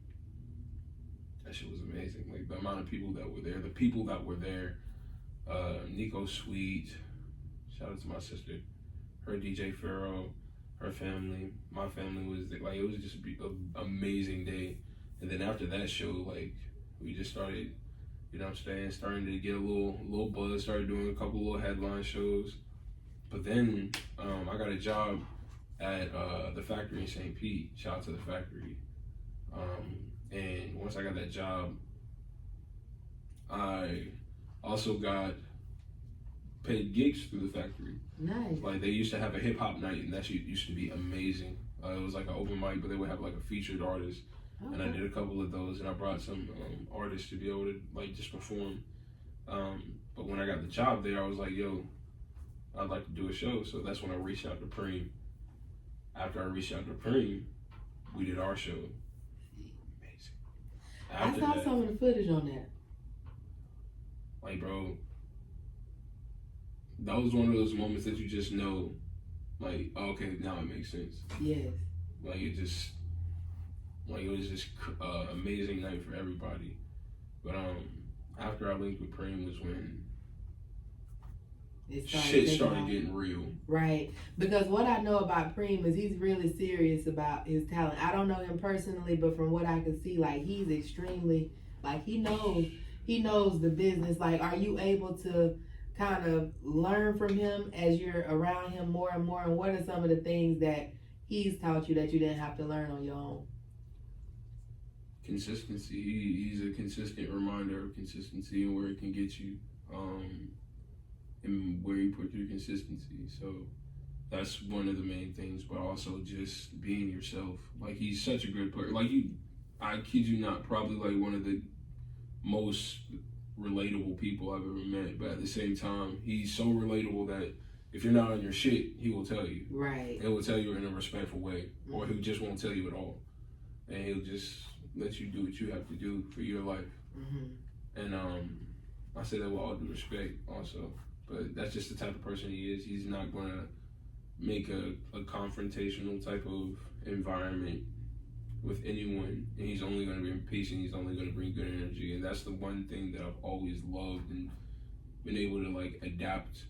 that shit was amazing. Like, the amount of people that were there. The people that were there. Nico Sweet. Shout out to my sister. Her DJ Pharaoh. Her family, my family was there. Like, it was just an amazing day. And then after that show, like, we just started, you know what I'm saying, starting to get a little buzz, started doing a couple little headline shows. But then I got a job at the factory in St. Pete. Shout out to the factory. And once I got that job, I also got paid gigs through the factory. Nice. Like, they used to have a hip hop night, and that shit used to be amazing. It was like an open mic, but they would have like a featured artist, and I did a couple of those, and I brought some artists to be able to like just perform. But when I got the job there, I was like, yo, I'd like to do a show. So that's when I reached out to Preem. After I reached out to Preem, we did our show. Amazing. After I saw that, some of the footage on that. like, bro, that was one of those moments that you just know, like, oh, okay, now it makes sense. Yes. Like, it was just amazing night for everybody. But after I linked with Preem was when shit started getting real. Right. Because what I know about Preem is he's really serious about his talent. I don't know him personally, but from what I can see, like, he's extremely, like, he knows the business. Like, are you able to kind of learn from him as you're around him more and more? And what are some of the things that he's taught you that you didn't have to learn on your own? Consistency. He's a consistent reminder of consistency and where it can get you, and where you put your consistency. So that's one of the main things, but also just being yourself. Like, he's such a good player. Like, I kid you not, probably like one of the most relatable people I've ever met, but at the same time, he's so relatable that if you're not on your shit, he will tell you. Right. He will tell you in a respectful way, or he just won't tell you at all, and he'll just let you do what you have to do for your life. Mm-hmm. And I say that with all due respect, also, but that's just the type of person he is. He's not gonna make a confrontational type of environment with anyone, and he's only going to bring peace, and he's only going to bring good energy. And that's the one thing that I've always loved and been able to like adapt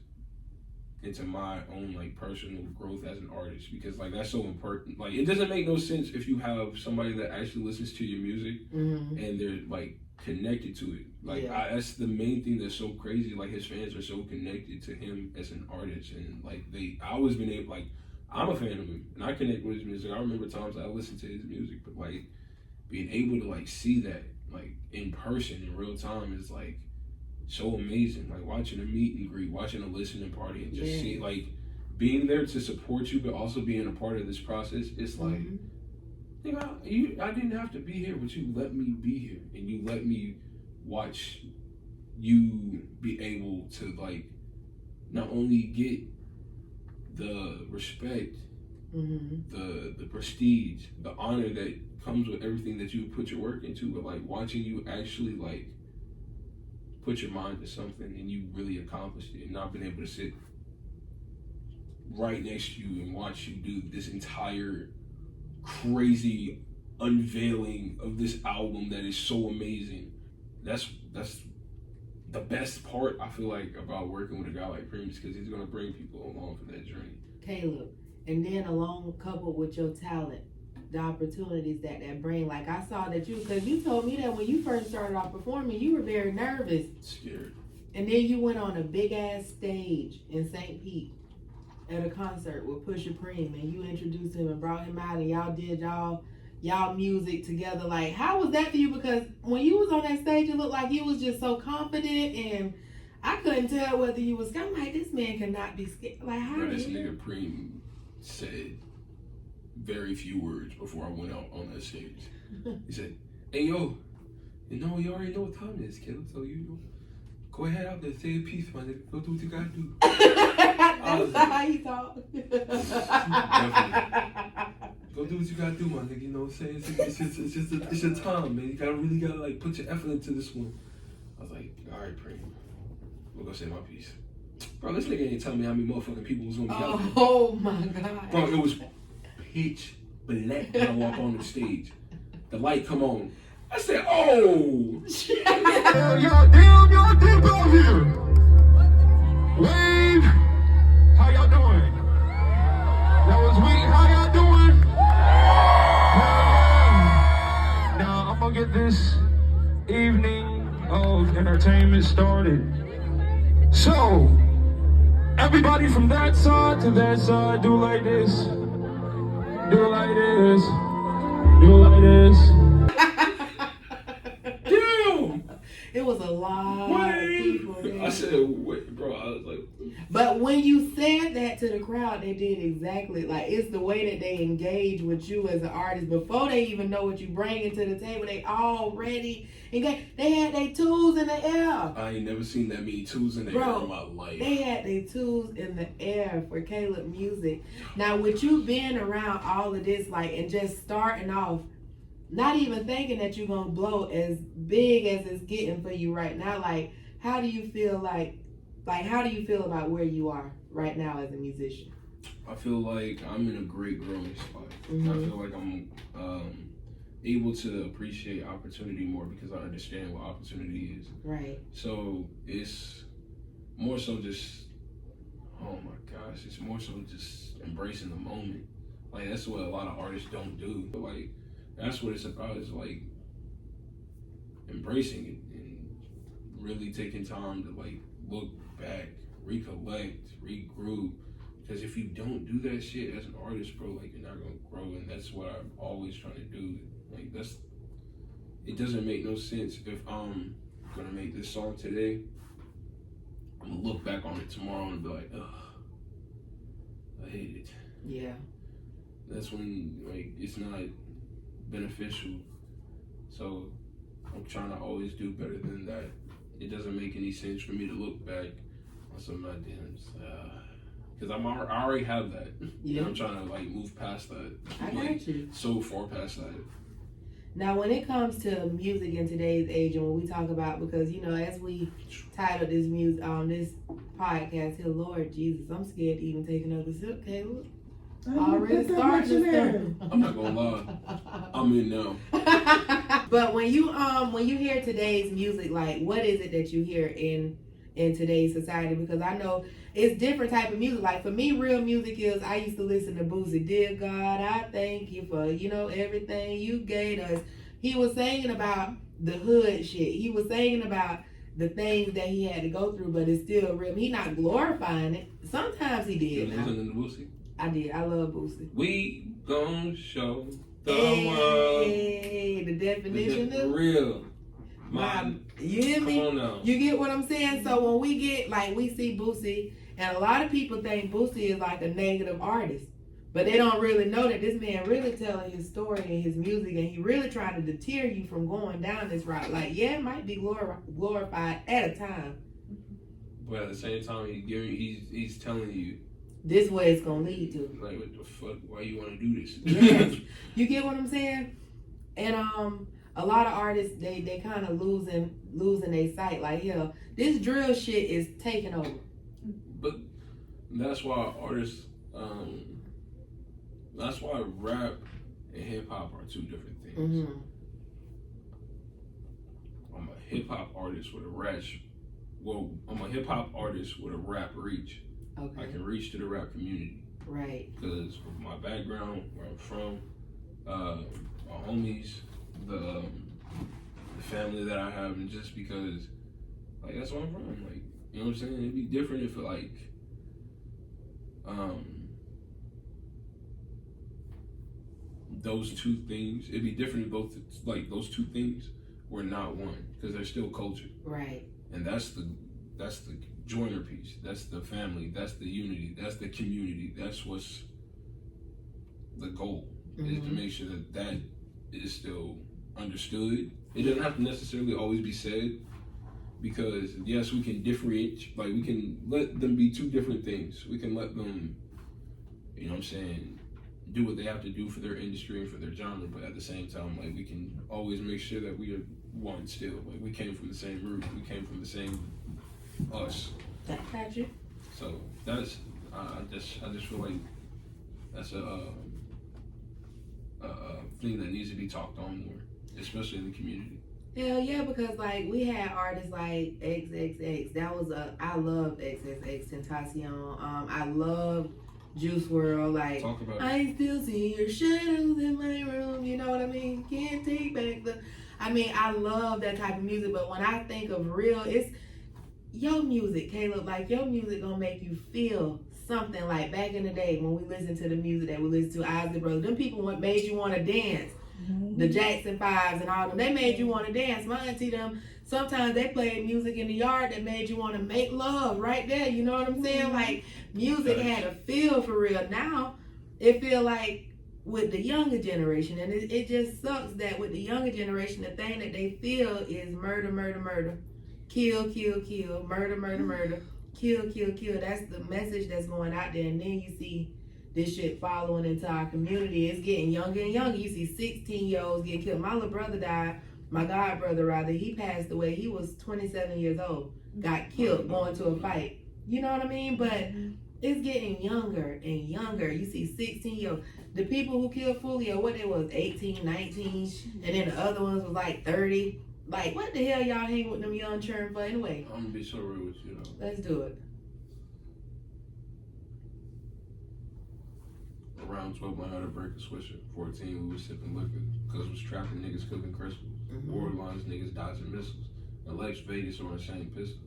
into my own like personal growth as an artist, because like that's so important. Like it doesn't make no sense if you have somebody that actually listens to your music and they're like connected to it. Like that's the main thing that's so crazy. Like his fans are so connected to him as an artist, and like I always been able, like I'm a fan of him and I connect with his music. I remember times I listened to his music, but like being able to like see that like in person in real time is like so amazing. Like watching a meet and greet, watching a listening party, and just see like being there to support you, but also being a part of this process. It's like, I didn't have to be here, but you let me be here, and you let me watch you be able to like not only get the respect, the prestige, the honor that comes with everything that you put your work into, but like watching you actually like put your mind to something and you really accomplished it, and not been able to sit right next to you and watch you do this entire crazy unveiling of this album that is so amazing. That's the best part, I feel like, about working with a guy like Primus, because he's gonna bring people along for that journey. Caleb, and then along coupled with your talent, the opportunities that bring. Like I saw that because you told me that when you first started off performing, you were very nervous, scared, and then you went on a big ass stage in St. Pete at a concert with Pusha Preem, and you introduced him and brought him out, and y'all did y'all music together. Like, how was that for you? Because when you was on that stage, it looked like you was just so confident, and I couldn't tell whether you was. I'm like, this man cannot be scared. Like, how this nigga Preem said very few words before I went out on that stage. He said, "Hey yo, you already know what time it is, kid. So go ahead out there, say a piece, my nigga. Go do what you gotta do." That's not how you talk. Go do what you gotta do, my nigga. You know what I'm saying? It's your time, man. You really gotta like put your effort into this one. I was like, all right, Preem, we'll go say my piece. Bro, this nigga ain't telling me how many motherfucking people was gonna be out there. Oh my god. Bro, it was pitch black when I walk on the stage. The light come on. I said, oh! Y'all damn out here. Wave. How y'all doing? That was weak. How y'all doing? Now I'm gonna get this evening of entertainment started. So, everybody from that side to that side, do like this. Do it like this. Do it like this. Damn! It was a lot of people there. I said, wait, bro. I was like, but when you said that to the crowd, they did exactly. Like, it's the way that they engage with you as an artist before they even know what you bring to the table. They already engaged. They had their tools in the air. I ain't never seen that many tools in the air in my life. They had their tools in the air for Caleb Music. Now, with you being around all of this, like, and just starting off, not even thinking that you're gonna blow as big as it's getting for you right now, like, how do you feel how do you feel about where you are right now as a musician? I feel like I'm in a great growing spot. I feel like I'm able to appreciate opportunity more because I understand what opportunity is. Right. So it's more so just, oh my gosh, it's more so just embracing the moment. Like, that's what a lot of artists don't do. But like, that's what it's about, is like embracing it and really taking time to like look back, recollect, regroup. Because if you don't do that shit as an artist, bro, like, you're not gonna grow. And that's what I'm always trying to do. Like, it doesn't make no sense if I'm gonna make this song today, I'm gonna look back on it tomorrow and be like, ugh, I hate it. Yeah. That's when, like, it's not beneficial. So I'm trying to always do better than that. It doesn't make any sense for me to look back on some of my dams, because I already have that. Yeah. And I'm trying to like move past that. I like, got you. So far past that. Now, when it comes to music in today's age, and when we talk about, because as we titled this music this podcast here, Lord Jesus, I'm scared to even take another sip, Caleb. Already Put that starting much in this there. thing. I'm not gonna lie. I'm in now. But when you hear today's music, like what is it that you hear in today's society? Because I know it's different type of music. Like for me, real music is I used to listen to Boosie. Dear God, I thank you for everything you gave us. He was singing about the hood shit. He was singing about the things that he had to go through, but it's still real. He not glorifying it. Sometimes he You did. listening to Boosie? I did. I love Boosie. We gon' show the Hey, the definition world. of Real. you hear me? Come on now. You get what I'm saying? So when we get we see Boosie, and a lot of people think Boosie is like a negative artist, but they don't really know that this man really telling his story and his music, and he really trying to deter you from going down this route. Like, yeah, it might be glorified at a time. But at the same time, he's telling you This is where it's gonna lead to. like, what the fuck? Why you want to do this? Yes. You get what I'm saying? And a lot of artists they kind of losing their sight. Like, hell, this drill shit is taking over. But that's why artists, that's why rap and hip hop are two different things. Mm-hmm. I'm a hip hop artist with a rap. Well, I'm a hip hop artist with a rap reach. Okay. I can reach to the rap community Right. because of my background, where I'm from, my homies, the family that I have, and just because, like, that's where I'm from. Like, you know what I'm saying? It'd be different if, like, those two things. It'd be different if both, like, those two things were not one, because they're still culture, Right. and that's the joiner piece. That's the family. That's the unity. That's the community. That's what's the goal, is to make sure that that is still understood. It doesn't have to necessarily always be said, because yes, we can differentiate. Like, we can let them be two different things. We can let them, you know what I'm saying, do what they have to do for their industry and for their genre. But at the same time, like, we can always make sure that we are one still. Like, we came from the same root. We came from the same us. Got you. So that's I just feel like that's a thing that needs to be talked on more, especially in the community. Hell yeah, because like we had artists like XXX. That was I loved XXX Tentacion. I loved Juice WRLD. Like, Talk about it. I still see your shadows in my room. You know what I mean? Can't take back the. I mean, I love that type of music. But when I think of real, it's your music, Caleb. Like, your music gonna make you feel something. Like back in the day when we listened to the music that we listened to, Isley Brothers, them people made you want to dance. The Jackson 5s and all them, they made you want to dance. My auntie them, sometimes they played music in the yard that made you want to make love right there. You know what I'm saying? Like, music had a feel for real. Now, it feel like with the younger generation, and it just sucks that with the younger generation, the thing that they feel is murder, murder, murder. Kill, kill, kill. Murder, murder, murder. Kill, kill, kill. That's the message that's going out there. And then you see this shit following into our community. It's getting younger and younger. You see 16-year-olds get killed. My little brother died. My god brother, rather. He passed away. He was 27 years old. Got killed going to a fight. You know what I mean? But it's getting younger and younger. You see 16-year-olds. The people who killed Fulio, what they was, 18, 19. And then the other ones was like 30. Like, what the hell y'all hang with them young children for anyway? I'm gonna be so real with you though. Let's do it. Around 12, I had to break a switch at 14. We was sipping liquor because it was trapping niggas cooking crystals. War lines, niggas dodging missiles. And Lex Vegas on the same pistol.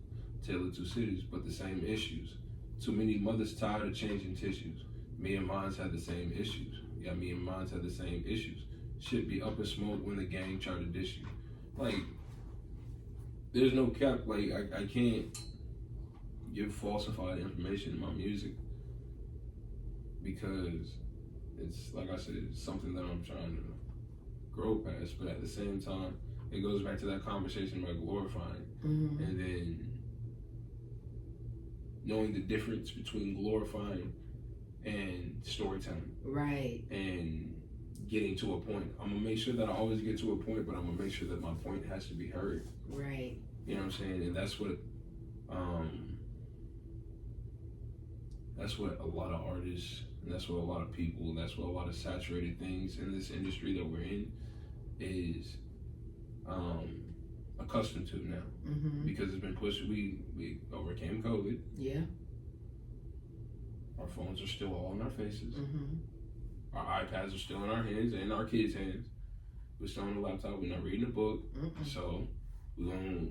Tale of two cities, but the same issues. Too many mothers tired of changing tissues. Me and mines had the same issues. Yeah, me and mines had the same issues. Shit be up in smoke when the gang try to dish you. Like, there's no cap. Like, I can't give falsified information in my music because it's, like I said, it's something that I'm trying to grow past. But at the same time, it goes back to that conversation about glorifying. And then knowing the difference between glorifying and storytelling. Right. And getting to a point. I'm gonna make sure that I always get to a point, but I'm gonna make sure that my point has to be heard. Right. You know what I'm saying? And that's what that's what a lot of artists, and that's what a lot of people, that's what a lot of saturated things in this industry that we're in is accustomed to now. Mm-hmm. Because it's been pushed. We overcame COVID. Yeah. Our phones are still all in our faces. Mm-hmm. Our iPads are still in our hands and our kids' hands. We're still on the laptop. We're not reading a book. Mm-hmm. So we're gonna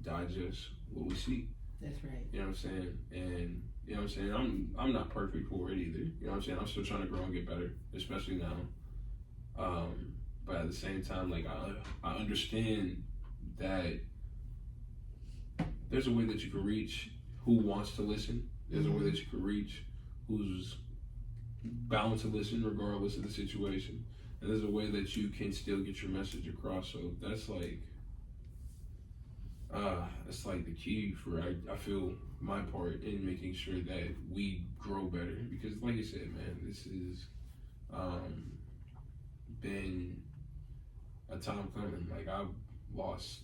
digest what we see. That's right. You know what I'm saying? And you know what I'm saying? I'm not perfect for it either. You know what I'm saying? I'm still trying to grow and get better, especially now. But at the same time, like I understand that there's a way that you can reach who wants to listen. There's a way that you can reach who's bound to listen regardless of the situation. And there's a way that you can still get your message across. So that's like the key for I feel my part in making sure that we grow better. Because like you said, man, this is been a time coming. Like I've lost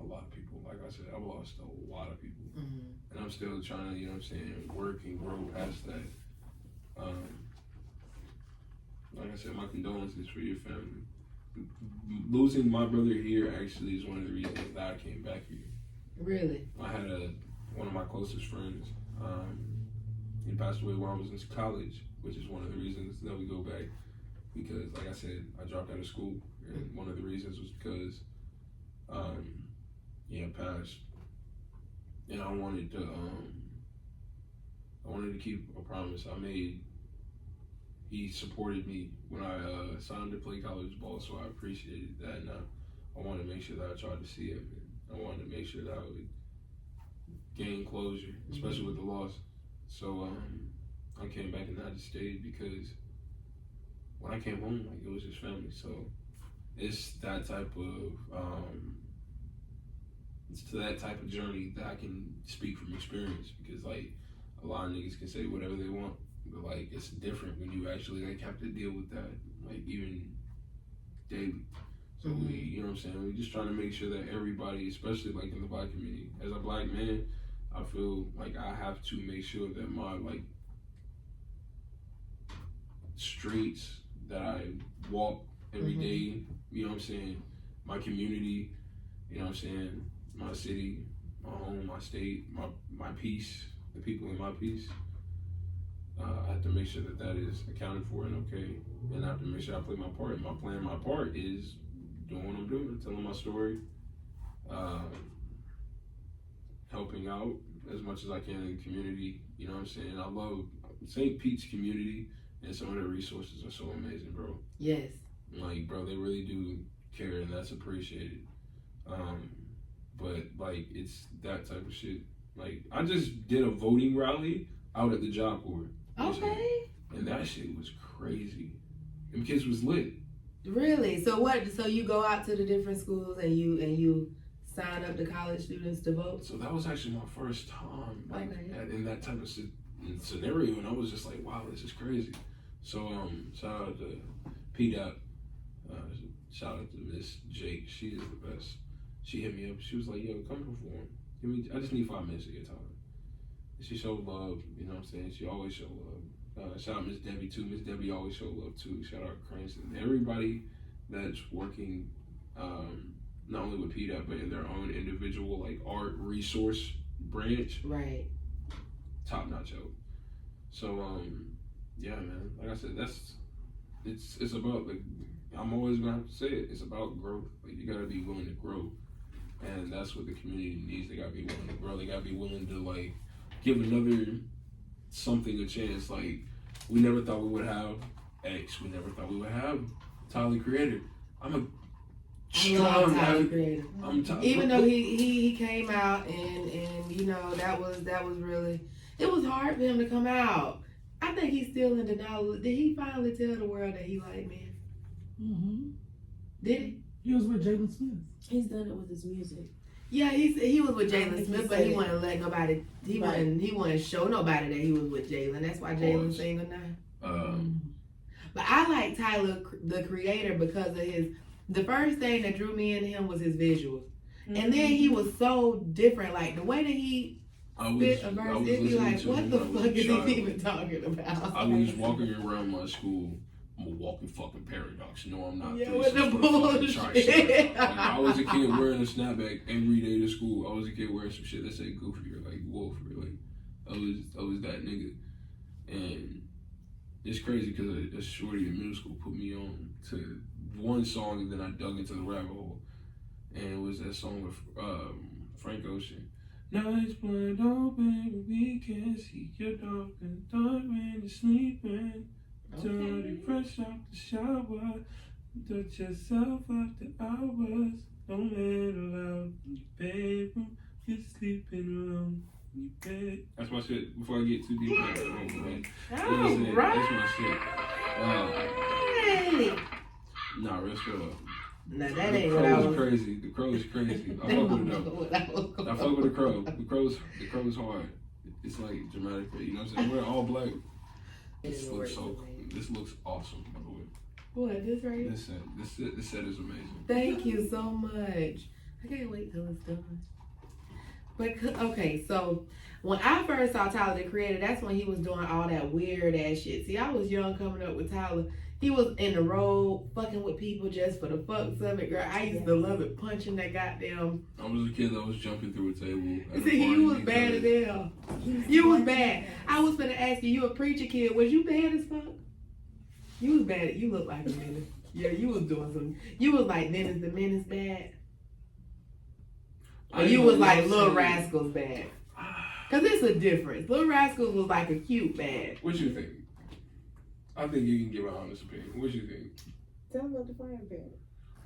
a lot of people. Like I said, I've lost a lot of people. Mm-hmm. And I'm still trying to, you know what I'm saying, work and grow past that. Like I said, my condolences for your family. Losing my brother here actually is one of the reasons that I came back here. Really? I had one of my closest friends. He passed away while I was in college, which is one of the reasons that we go back. Because, like I said, I dropped out of school, and one of the reasons was because he had passed. And I wanted to keep a promise I made. He supported me when I signed to play college ball, so I appreciated that. And I wanted to make sure that I tried to see him. And I wanted to make sure that I would gain closure, especially with the loss. So I came back and I just stayed because when I came home, like, it was just family. So it's that type of it's to that type of journey that I can speak from experience, because like a lot of niggas can say whatever they want, but like it's different when you actually like have to deal with that, like even daily. So we, you know what I'm saying, we just trying to make sure that everybody, especially like in the Black community, as a Black man, I feel like I have to make sure that my like streets that I walk every day, you know what I'm saying, my community, you know what I'm saying, my city, my home, my state, my peace, the people in my peace. I have to make sure that that is accounted for and okay, and I have to make sure I play my part. My part is doing what I'm doing, telling my story, helping out as much as I can in the community. You know what I'm saying? I love St. Pete's community, and some of their resources are so amazing, bro. Yes. Like, bro, they really do care, and that's appreciated. But like, it's that type of shit. Like, I just did a voting rally out at the Job Corps. Okay. And that shit was crazy. Them kids was lit. Really? So what? So you go out to the different schools and you sign up the college students to vote? So that was actually my first time, like, Okay. in that type of scenario, and I was just like, wow, this is crazy. So shout out to PDOT. Shout out to Miss Jake. She is the best. She hit me up. She was like, yo, come perform. I just need 5 minutes of your time. And she showed love, you know what I'm saying? She always showed love. Shout out Miss Debbie too. Miss Debbie always showed love too. Shout out Cranston. Everybody that's working, not only with PDOT, but in their own individual like art resource branch. Right. Top notch out. So yeah, man. Like I said, it's about, like, I'm always gonna have to say it. It's about growth. Like, you gotta be willing to grow, and that's what the community needs. They gotta be willing to grow. They gotta be willing to like give another something a chance. Like, we never thought we would have X. We never thought we would have Tyler Creator. I'm a strong Tyler Creator. Even though he came out and you know that was really, it was hard for him to come out. I think he's still in denial. Did he finally tell the world that he liked men? Did he? He was with Jalen Smith. He's done it with his music. Yeah, he was with I Jalen think Smith, he but said he it. wouldn't let nobody. He wouldn't show nobody that he was with Jalen. That's why Jalen's single now. But I like Tyler, the Creator, because of the first thing that drew me into him was his visuals. And then he was so different. Like, the way that he spit a verse, it'd be like, what the fuck is he even talking about? I was walking around my school. I'm a walking fucking paradox. No, I'm not. Yeah, This with the is what I'm fucking bullshit. trying to say. Like, I was a kid wearing a snapback every day to school. I was a kid wearing some shit that said Goofy or like Wolf or like I was that nigga. And it's crazy because a shorty in middle school put me on to one song and then I dug into the rabbit hole. And it was that song with Frank Ocean. Nights wide open, we can't see your dog and dark when you're sleeping. Dirty fresh out the shower, touch yourself after hours. Don't let her out in your bedroom, you're sleeping alone in your bed. That's my shit. Before I get too deep in it, that's my shit. Hey. Nah, real shit. Nah, that The ain't what I Crow is was. crazy. The Crow is crazy. I fuck with it though. I fuck with the Crow. The Crow is hard. It's like dramatic, you know what I'm saying? We're all black. This looks awesome, by the way. What, this right here? This set is amazing. Thank you so much. I can't wait till it's done. But okay, so when I first saw Tyler the Creator, that's when he was doing all that weird ass shit. See, I was young coming up with Tyler. He was in the road fucking with people just for the fucks of it, girl. I used to love it, punching that goddamn. I was a kid that was jumping through a table. At a See, party you was because- bad as hell. You was bad. I was finna ask you a preacher kid. Was you bad as fuck? You was bad. You look like a menace. Yeah, you was doing some. You was like Dennis the Menace bad. Or you was like Little Rascals bad. Cause it's a difference. Little Rascals was like a cute bad. What you think? I think you can give an honest opinion. What you think? Tell me about the frying pan.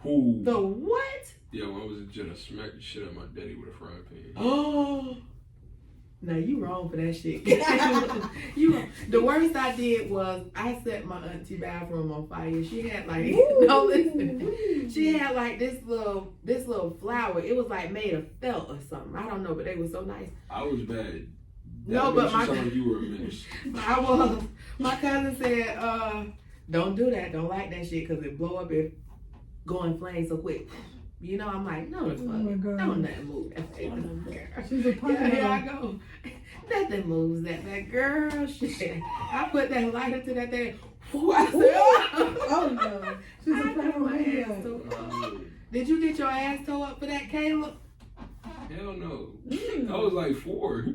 Who? The what? Yeah, when I was a kid, I smacked the shit out of my daddy with a frying pan. Oh. No, you wrong for that shit. You wrong. The worst I did was I set my auntie bathroom on fire. She had like no listen. She had like this little flower. It was like made of felt or something. I don't know, but they were so nice. I was bad. No, but my sound like you were a menace. I was. My cousin said, don't do that. Don't like that shit because it blow up and go in flames so quick. You know, I'm like, no, the fuck. my God. Don't nothing move that fast. She's a person. Here I go. Nothing moves that fast. Girl, shit. I put that lighter to that thing. Whew, I said, oh. Oh no. She's a I got my ass person. tore up. Did you get your ass tore up for that, Caleb? Hell no. I was like 4.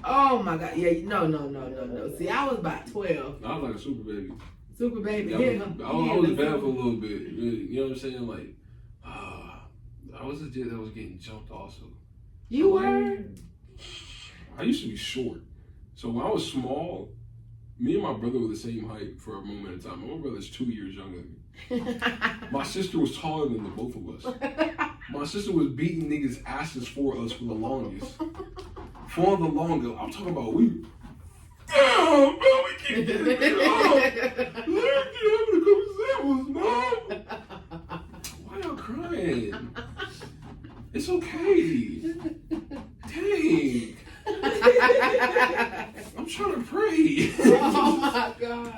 Oh my God. Yeah, no. See, I was about 12. I was like a super baby. Super baby. I Yeah. was bad for a little bit. You know what I'm saying? Like, I was a kid that was getting jumped also. You were? I used to be short. So when I was small, me and my brother were the same height for a moment in time. My brother's 2 years younger than me. My sister was taller than the both of us. My sister was beating niggas' asses for us for the longest. For the longest. I'm talking about we. Damn, man, we keep getting it up. You having a couple samples, Mom? Why y'all crying? It's okay. Dang. I'm trying to pray. Oh my God.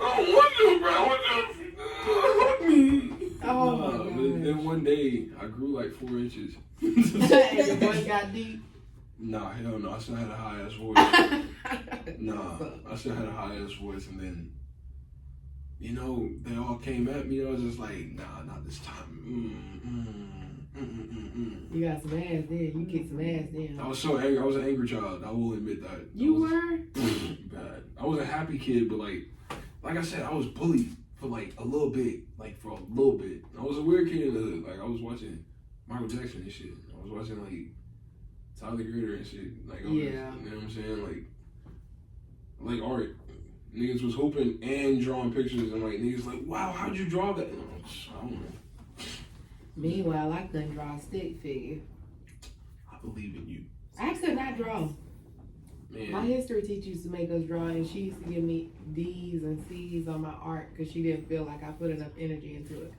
I don't want to, bro. I want to hug me. Oh my God. Then one day, I grew like 4 inches. Hey, the voice got deep. Nah, hell no. I still had a high ass voice. Nah, I still had a high ass voice, and then, you know, they all came at me. I was just like, nah, not this time. You got some ass then. You kicked some ass then. I was so angry. I was an angry child. I will admit that. You were? Bad. I was a happy kid, but like I said, I was bullied for like a little bit. I was a weird kid in the hood. Like I was watching Michael Jackson and shit. I was watching like Tyler the Creator and shit. Like I was, you know what I'm saying? Like art. Niggas was hooping and drawing pictures, and like niggas like, wow, how'd you draw that? And I don't know. Meanwhile, I couldn't draw a stick figure. I believe in you. I could not draw. Man. My history teacher used to make us draw, and she used to give me D's and C's on my art because she didn't feel like I put enough energy into it.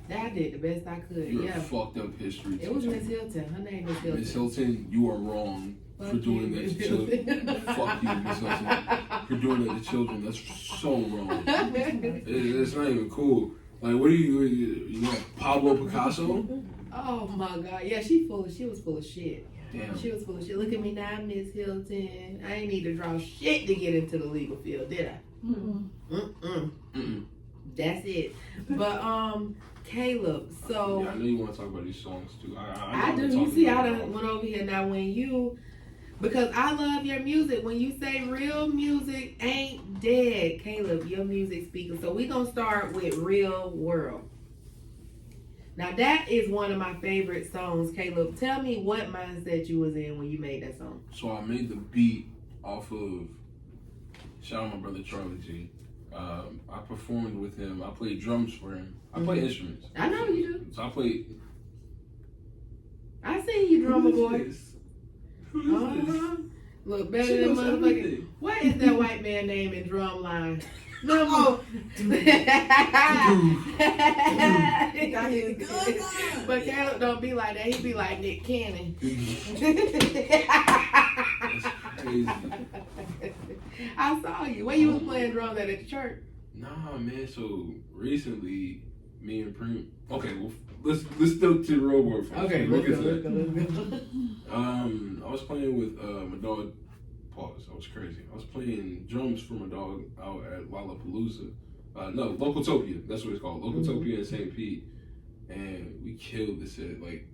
I did the best I could. You're yeah. a fucked up history teacher. It was Miss Hilton. Her name is Hilton. Miss Hilton, you are wrong for doing that to children. Fuck you, Miss Hilton. For doing that to children. That's so wrong. It's not even cool. Like, what are you know, Pablo Picasso? Oh my God. Yeah, she was full of shit. Damn. She was full of shit. Look at me now, Miss Hilton. I ain't need to draw shit to get into the legal field, did I? Mm-mm. That's it. But Caleb, so Yeah, I know you want to talk about these songs too. I know do. we're You see, I talking done about went over here now. Because I love your music. When you say real music ain't dead, Caleb, your music speaker. So we gonna start with Real World. Now that is one of my favorite songs, Caleb. Tell me what mindset you was in when you made that song. So I made the beat off of, shout out my brother Charlie G. I performed with him. I played drums for him. I play instruments. I know you do. So I played. I seen you, drummer boy. Who is this? Look better She than knows motherfucking. everything. What is that white man name in Drumline? Number. Oh. Got his good. But Caleb don't be like that. He be like Nick Cannon. That's crazy. I saw you. Where you was playing drums at the church? Nah, man. So recently, me and Preem. Okay, well, let's still to the real world first. We'll get to that. Let's go. I was playing with my dog. Pause. I was crazy. I was playing drums for my dog out at Lollapalooza. No, Localtopia. That's what it's called. Localtopia in St. Pete. And we killed this set. Like,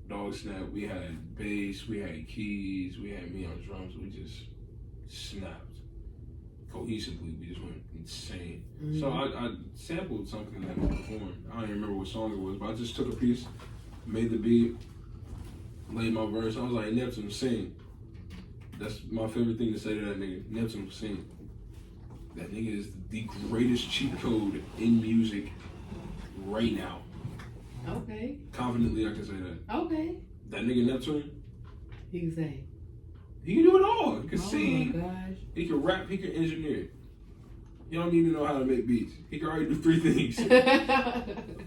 Dog Snap. We had bass. We had keys. We had me on drums. We just snapped. Cohesively, we just went insane. So I sampled something that we performed. I don't even remember what song it was, but I just took a piece, made the beat, laid my verse. I was like, Neptune, sing. That's my favorite thing to say to that nigga. Neptune, sing. That nigga is the greatest cheat code in music right now. Okay. Confidently, I can say that. Okay. That nigga Neptune, You can say. he can do it all. He can Oh sing, my gosh. he can rap, he can engineer. You don't need to know how to make beats. He can already do 3 things.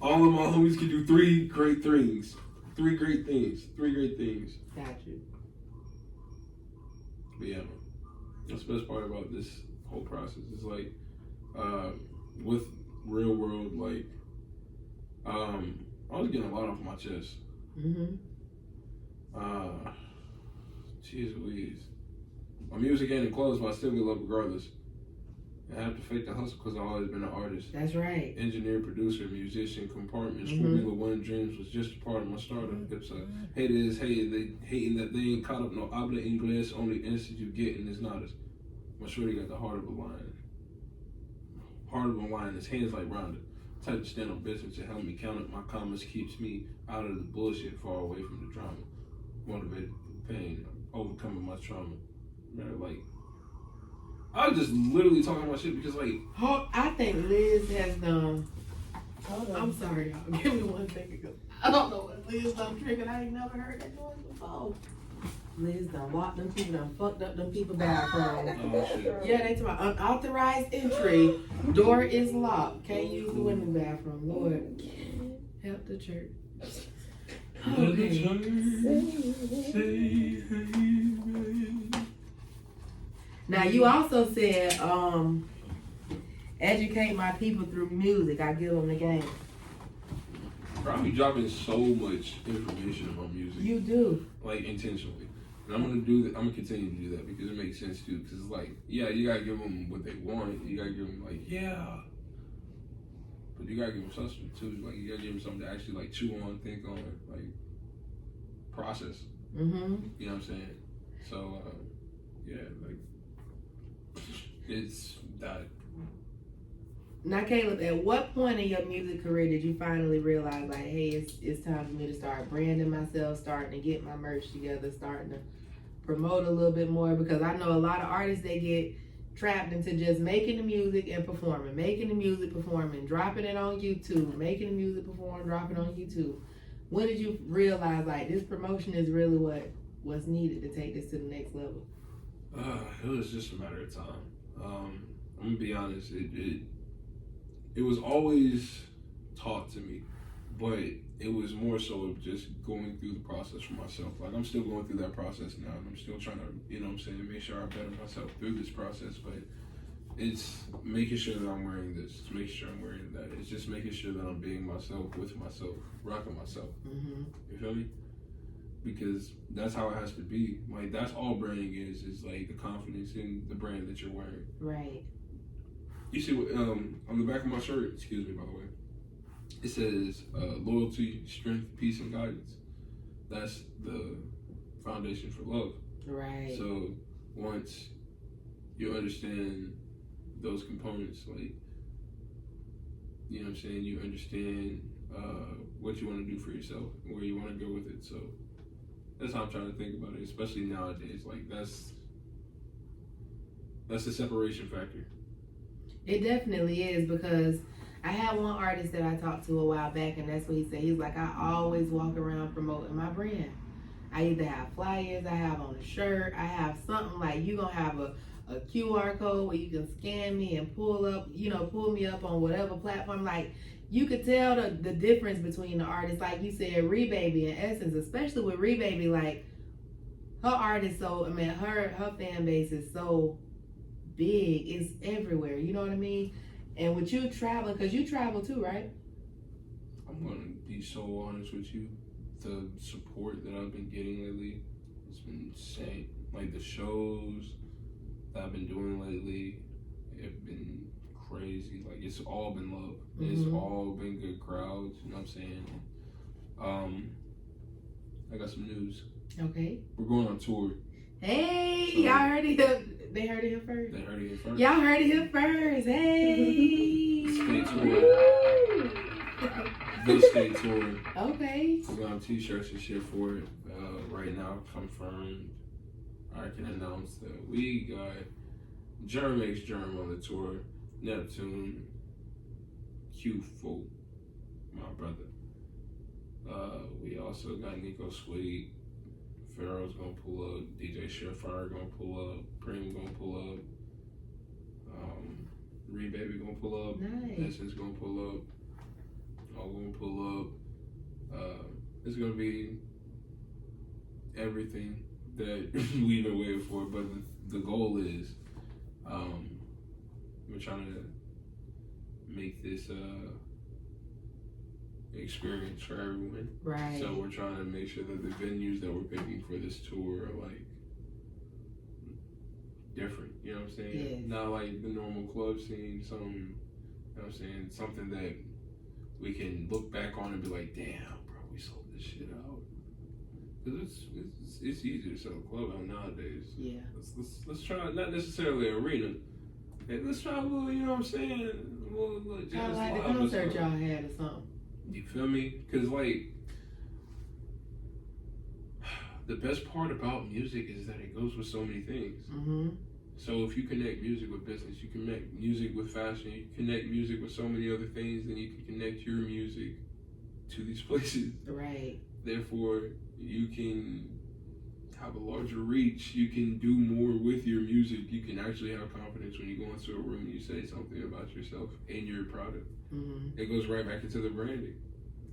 All of my homies can do 3 great things. 3 great things. 3 great things. Got you. But yeah, man. That's the best part about this whole process. It's like, with Real World, like, I was getting a lot off my chest. Jeez Louise. My music ain't close, but I still get love regardless. I have to fake the hustle because I've always been an artist. That's right. Engineer, producer, musician, compartment, Formula One dreams was just a part of my startup. It's haters they hating that they ain't caught up no habla inglés, only answer you getting is not us. My shorty got the heart of a lion. Heart of a lion, his hands like rounded. Type to stand on business and help me count it. My commas keeps me out of the bullshit, far away from the drama. Motivated through pain, overcoming my trauma. Man, like, I was just literally talking about shit because, like, I think Liz has done. Hold on. I'm sorry, y'all. Give me 1 second. 'Cause I don't know what Liz done triggered. I ain't never heard that noise before. Liz done locked them people, done fucked up them people bathroom. oh shit. Yeah, they talk about unauthorized entry. Door is locked. Can't use the women's bathroom. Lord, help the church. Okay. Now you also said, educate my people through music. I give them the game. Bro, I be dropping so much information about music, You do. like, intentionally. And I'm gonna do that. I'm gonna continue to do that because it makes sense too. Because it's like, yeah, you gotta give them what they want. You gotta give them like, yeah, but you gotta give them substance too. Like, you gotta give them something to actually like chew on, think on, like process. You know what I'm saying? So, yeah, like it's that. Now, Caleb, at what point in your music career did you finally realize, like, hey, it's time for me to start branding myself, starting to get my merch together, starting to promote a little bit more? Because I know a lot of artists, they get trapped into just making the music and performing, making the music, performing, dropping it on YouTube, making the music, perform, dropping it on YouTube. When did you realize, like, this promotion is really what's needed to take this to the next level? It was just a matter of time. I'm gonna be honest. It was always taught to me, but it was more so of just going through the process for myself. Like, I'm still going through that process now, and I'm still trying to, you know what I'm saying, make sure I better myself through this process. But it's making sure that I'm wearing this. It's making sure I'm wearing that. It's just making sure that I'm being myself, with myself, rocking myself. You feel me? because that's how it has to be. Like, that's all branding is like the confidence in the brand that you're wearing. Right. You see what on the back of my shirt, excuse me by the way, it says loyalty, strength, peace, and guidance. That's the foundation for love. Right. So once you understand those components, like, you know what I'm saying, you understand what you want to do for yourself, where you want to go with it. So that's how I'm trying to think about it, especially nowadays. Like, that's the separation factor. It definitely is, because I had one artist that I talked to a while back, and that's what he said. He's like, I always walk around promoting my brand. I either have flyers, I have on a shirt, I have something like, you gonna have a QR code where you can scan me and pull me up on whatever platform. Like, you could tell the difference between the artists. Like you said, Rebaby and Essence, especially with Rebaby, like, her art is so, I mean, her fan base is so big, it's everywhere, you know what I mean? And with you traveling, because you travel too, right? I'm gonna be so honest with you. The support that I've been getting lately has been insane. Like, the shows that I've been doing lately have been crazy. Like, it's all been love. It's all been good crowds, you know what I'm saying? I got some news. Okay. We're going on tour. Hey, So- y'all heard it here. They heard it here first. They heard it here first. Y'all heard it here first. Hey. Stay tuned. This stay tuned. Okay. We're gonna have t-shirts and shit for it. Right now, confirmed. I can announce that we got Germ X Germ on the tour. Neptune, Q4, my brother. We also got Nico Sweet. Pharaoh's gonna pull up. DJ Surefire gonna pull up. Preem gonna pull up. Rebaby gonna pull up. Nice. Essence gonna pull up. All gonna pull up. It's gonna be everything that we've been waiting for. But the goal is, we're trying to make this experience for everyone. Right. So we're trying to make sure that the venues that we're picking for this tour are like different, you know what I'm saying? Yes. Not like the normal club scene, something, you know what I'm saying? Something that we can look back on and be like, damn, bro, we sold this shit out. Cause it's easy to sell a club out nowadays. Yeah. Let's try, not necessarily arena. Hey, let's try a little, you know what I'm saying? A little Kind jazz of like the live or concert something. y'all had or something. You feel me? Because, like, the best part about music is that it goes with so many things. Mm-hmm. So if you connect music with business, you connect music with fashion, you connect music with so many other things, then you can connect your music to these places. Right. Therefore, you can have a larger reach. You can do more with your music. You can actually have confidence when you go into a room and you say something about yourself and your product. Mm-hmm. It goes right back into the branding.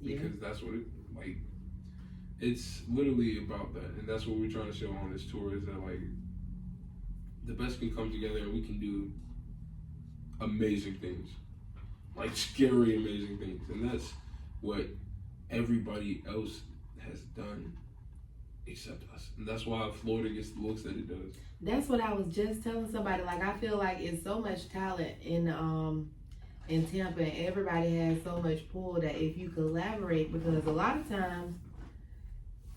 Yeah. Because that's what it, like, it's literally about that. And that's what we're trying to show on this tour, is that, like, the best can come together and we can do amazing things. Like, scary, amazing things. And that's what everybody else has done except us. And that's why Florida gets the looks that it does. That's what I was just telling somebody. Like, I feel like it's so much talent in Tampa, and everybody has so much pull that if you collaborate, because a lot of times,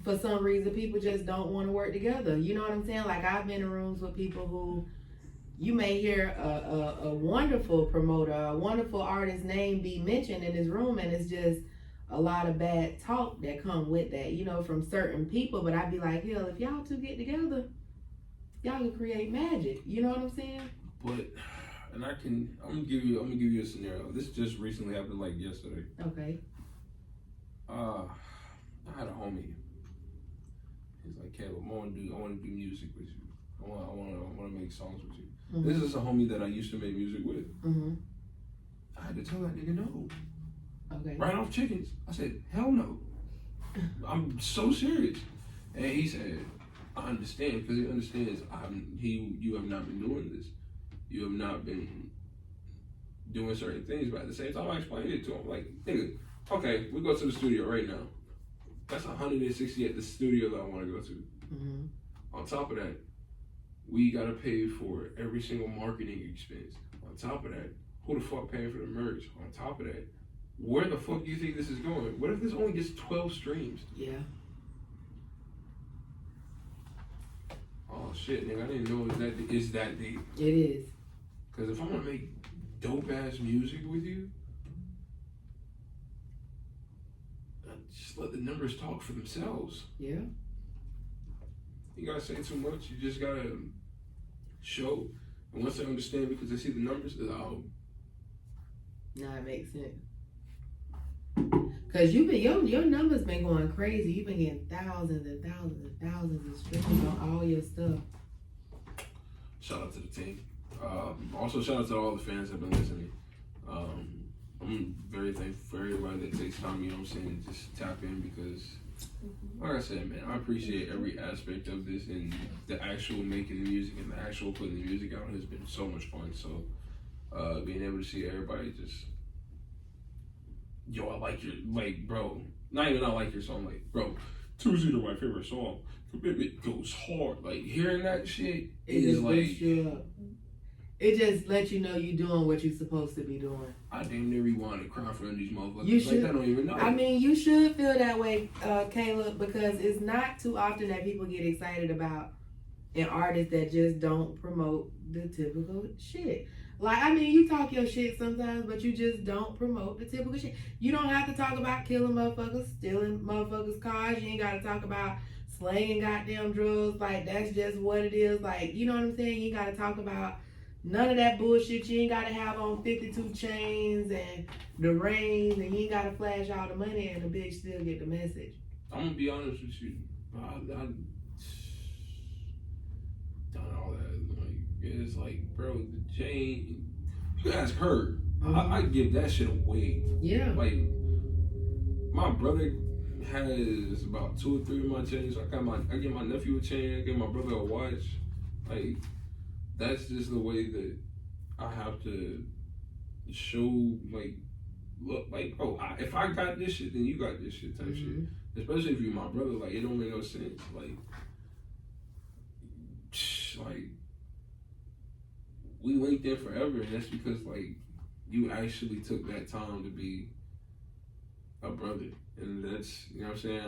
for some reason, people just don't want to work together. You know what I'm saying? Like, I've been in rooms with people who you may hear a wonderful promoter, a wonderful artist's name be mentioned in this room, and it's just a lot of bad talk that come with that, you know, from certain people. But I'd be like, hell, if y'all two get together, y'all can create magic. You know what I'm saying? But, and I'm gonna give you a scenario. This just recently happened, like, yesterday. Okay. I had a homie. He's like, Caleb, I want to do music with you. I want to make songs with you. Mm-hmm. This is a homie that I used to make music with. Mm-hmm. I had to tell that nigga no. Okay. Right off chickens. I said, hell no. I'm so serious. And he said, I understand, because he understands you have not been doing this. You have not been doing certain things, but at the same time I explained it to him. Like, nigga, okay, we go to the studio right now. That's 160 at the studio that I want to go to. On top of that, we gotta pay for every single marketing expense. On top of that, who the fuck paying for the merch? On top of that, where the fuck do you think this is going? What if this only gets 12 streams? Yeah. Oh shit, nigga, I didn't know it's that deep. It is. Cause if I'm gonna make dope ass music with you, just let the numbers talk for themselves. Yeah. You gotta say too much. You just gotta show. And once they understand, because they see the numbers, they're like, oh. Nah, it makes sense. Cause you've been your numbers been going crazy. You've been getting thousands and thousands and thousands of streams on all your stuff. Shout out to the team. Also, shout out to all the fans that have been listening. I'm very thankful for everybody that takes time, you know what I'm saying, to just tap in because, like I said, man, I appreciate every aspect of this, and the actual making the music and the actual putting the music out has been so much fun. So, being able to see everybody just, yo, I like your, like, bro, not even I like your song, like, bro, Tuesday to my favorite song, Commitment goes hard. Like, hearing that shit is like, it just lets you know you're doing what you're supposed to be doing. I damn near want to cry for these motherfuckers. You should. Like, I don't even know. I mean, you should feel that way, Caleb, because it's not too often that people get excited about an artist that just don't promote the typical shit. Like, I mean, you talk your shit sometimes, but you just don't promote the typical shit. You don't have to talk about killing motherfuckers, stealing motherfuckers' cars. You ain't got to talk about slanging goddamn drugs. Like, that's just what it is. Like, you know what I'm saying? You got to talk about none of that bullshit. You ain't got to have on 52 chains and the rings, and you ain't got to flash all the money, and the bitch still get the message. I'm going to be honest with you. I done all that. Like, it's like, bro, the chain, you ask her. I give that shit away. Yeah. Like, my brother has about 2 or 3 of my chains. I give my nephew a chain. I give my brother a watch. Like, that's just the way that I have to show, like, look, like, bro, if I got this shit, then you got this shit type shit. Especially if you're my brother, like, it don't make no sense. Like, we linked in forever, and that's because, like, you actually took that time to be a brother. And that's, you know what I'm saying?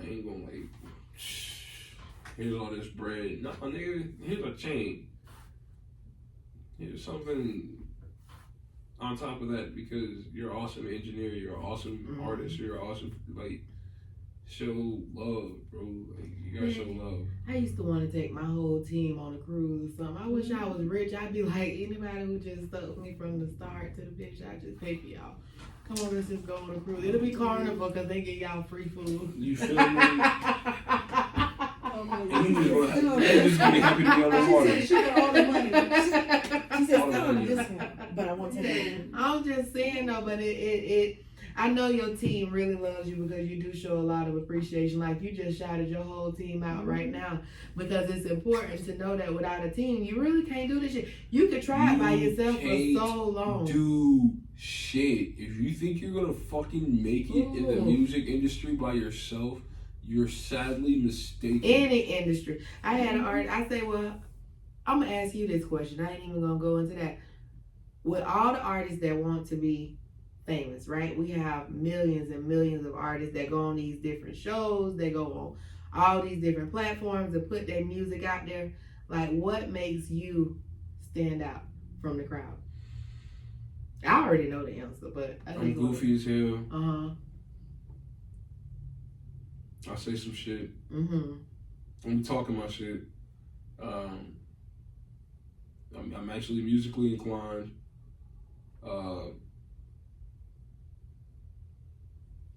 I ain't gonna, like, here's all this bread. No, nigga, here's a chain. Here's something on top of that, because you're an awesome engineer, you're an awesome artist, you're awesome, like, show love, bro. Like, you gotta show love. I used to want to take my whole team on a cruise or something. I wish I was rich. I'd be like, anybody who just stuck me from the start to the finish, I just pay for y'all. Come on, let's just go on a cruise. It'll be Carnival because they get y'all free food. You feel me? They're just gonna be happy to be on the water. She got all the money. She said, "Stop on this one, but I want to." I'm just saying though, but it I know your team really loves you because you do show a lot of appreciation. Like, you just shouted your whole team out right now, because it's important to know that without a team, you really can't do this shit. You could try it by yourself for so long. Do shit. If you think you're gonna fucking make it in the music industry by yourself, you're sadly mistaken. Any industry. I had an artist, I say, well, I'm gonna ask you this question. I ain't even gonna go into that. With all the artists that want to be famous, right? We have millions and millions of artists that go on these different shows. They go on all these different platforms to put their music out there. Like, what makes you stand out from the crowd? I already know the answer, but I'm goofy as hell. I say some shit. I'm talking my shit. I'm actually musically inclined.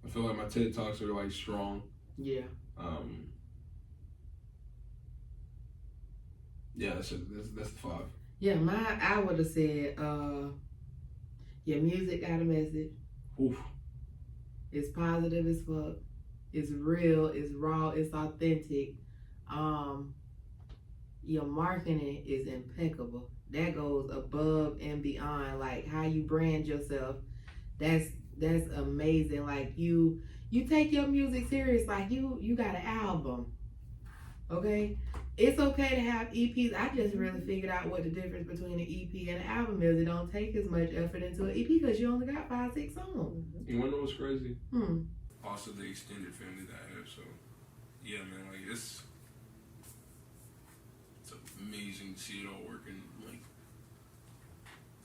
I feel like my TED Talks are, like, strong. Yeah. Yeah, that's the 5. Yeah, I would have said, your music got a message. Oof. It's positive as fuck. It's real. It's raw. It's authentic. Your marketing is impeccable. That goes above and beyond. Like, how you brand yourself. That's amazing. Like, you you take your music serious, like you got an album. Okay? It's okay to have EPs. I just really figured out what the difference between an EP and an album is. It don't take as much effort into an EP because you only got 5-6 songs. You wanna know what's crazy? Hmm. Also the extended family that I have, so yeah, man, like it's amazing to see it all working like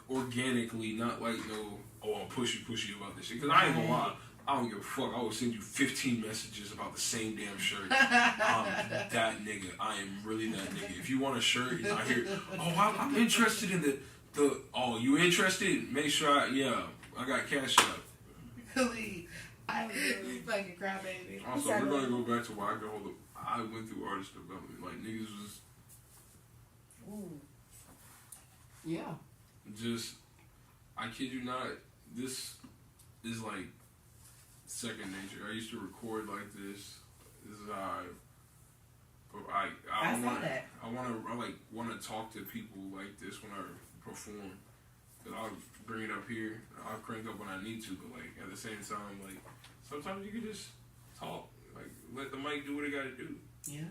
organically, not like no, oh, I'm pushy about this shit. Cause I ain't gonna lie, I don't give a fuck. I will send you 15 messages about the same damn shirt. I'm that nigga. I am really that nigga. If you want a shirt, and I hear, oh, I'm interested in the. Oh, you interested? Make sure I got cash out. Khalid, I was really fucking crybaby. Also, we're gonna go back to why I went through artist development. Like niggas was Yeah. just, I kid you not, this is like second nature. I used to record like this. This is how I saw that. I want to talk to people like this when I perform. Cause I'll bring it up here. I'll crank up when I need to, but like at the same time, like sometimes you can just talk. Like let the mic do what it got to do. Yeah.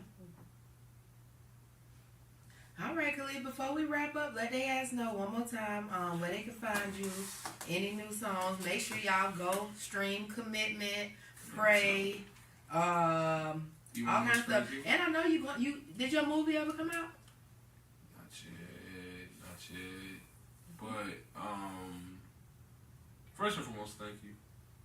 All right, Khalid, before we wrap up, let they ass know one more time where they can find you, any new songs. Make sure y'all go stream Commitment, Pray, all kinds of stuff. And I know you did your movie ever come out? Not yet. But first and foremost, thank you.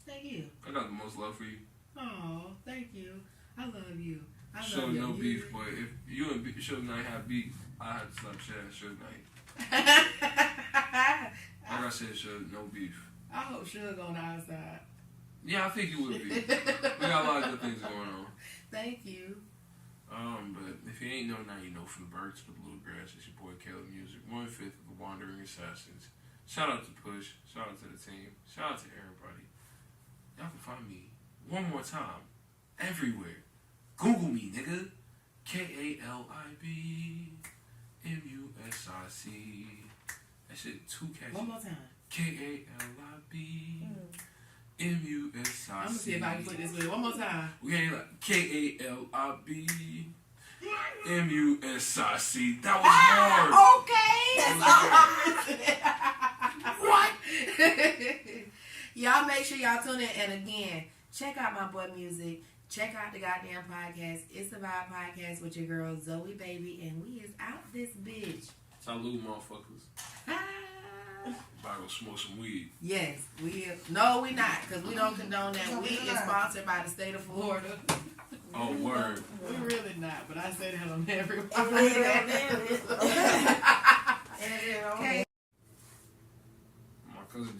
Thank you. I got the most love for you. Oh, thank you. I love you. So no beef, but if you and Suge Knight have beef, I have to slap shit at Suge Knight. Like I said, Suge, no beef. I hope Suge on our side. Yeah, I think you would be. We got a lot of good things going on. Thank you. But if you ain't know now, you know from the Birds to the Bluegrass, it's your boy Caleb Music, 1/5 of the Wandering Assassins. Shout out to Push, shout out to the team, shout out to everybody. Y'all can find me one more time, everywhere. Google me, nigga. KALIBMUSIC. That shit too catchy. One more time. KALIBMUSIC. I'm gonna see if I can put this with one more time. We ain't like KALIBMUSIC. That was hard. Okay. That's all I'm missing. What? Y'all make sure y'all tune in. And again, check out my boy Music. Check out the goddamn podcast. It's a Vibe Podcast with your girl Zoe Baby, and we is out this bitch. Salute, motherfuckers. About to go smoke some weed. Yes, we. No, we not, because we don't condone that. Weed is sponsored by the state of Florida. Oh, word. We really not, but I say that on every Okay. My cousin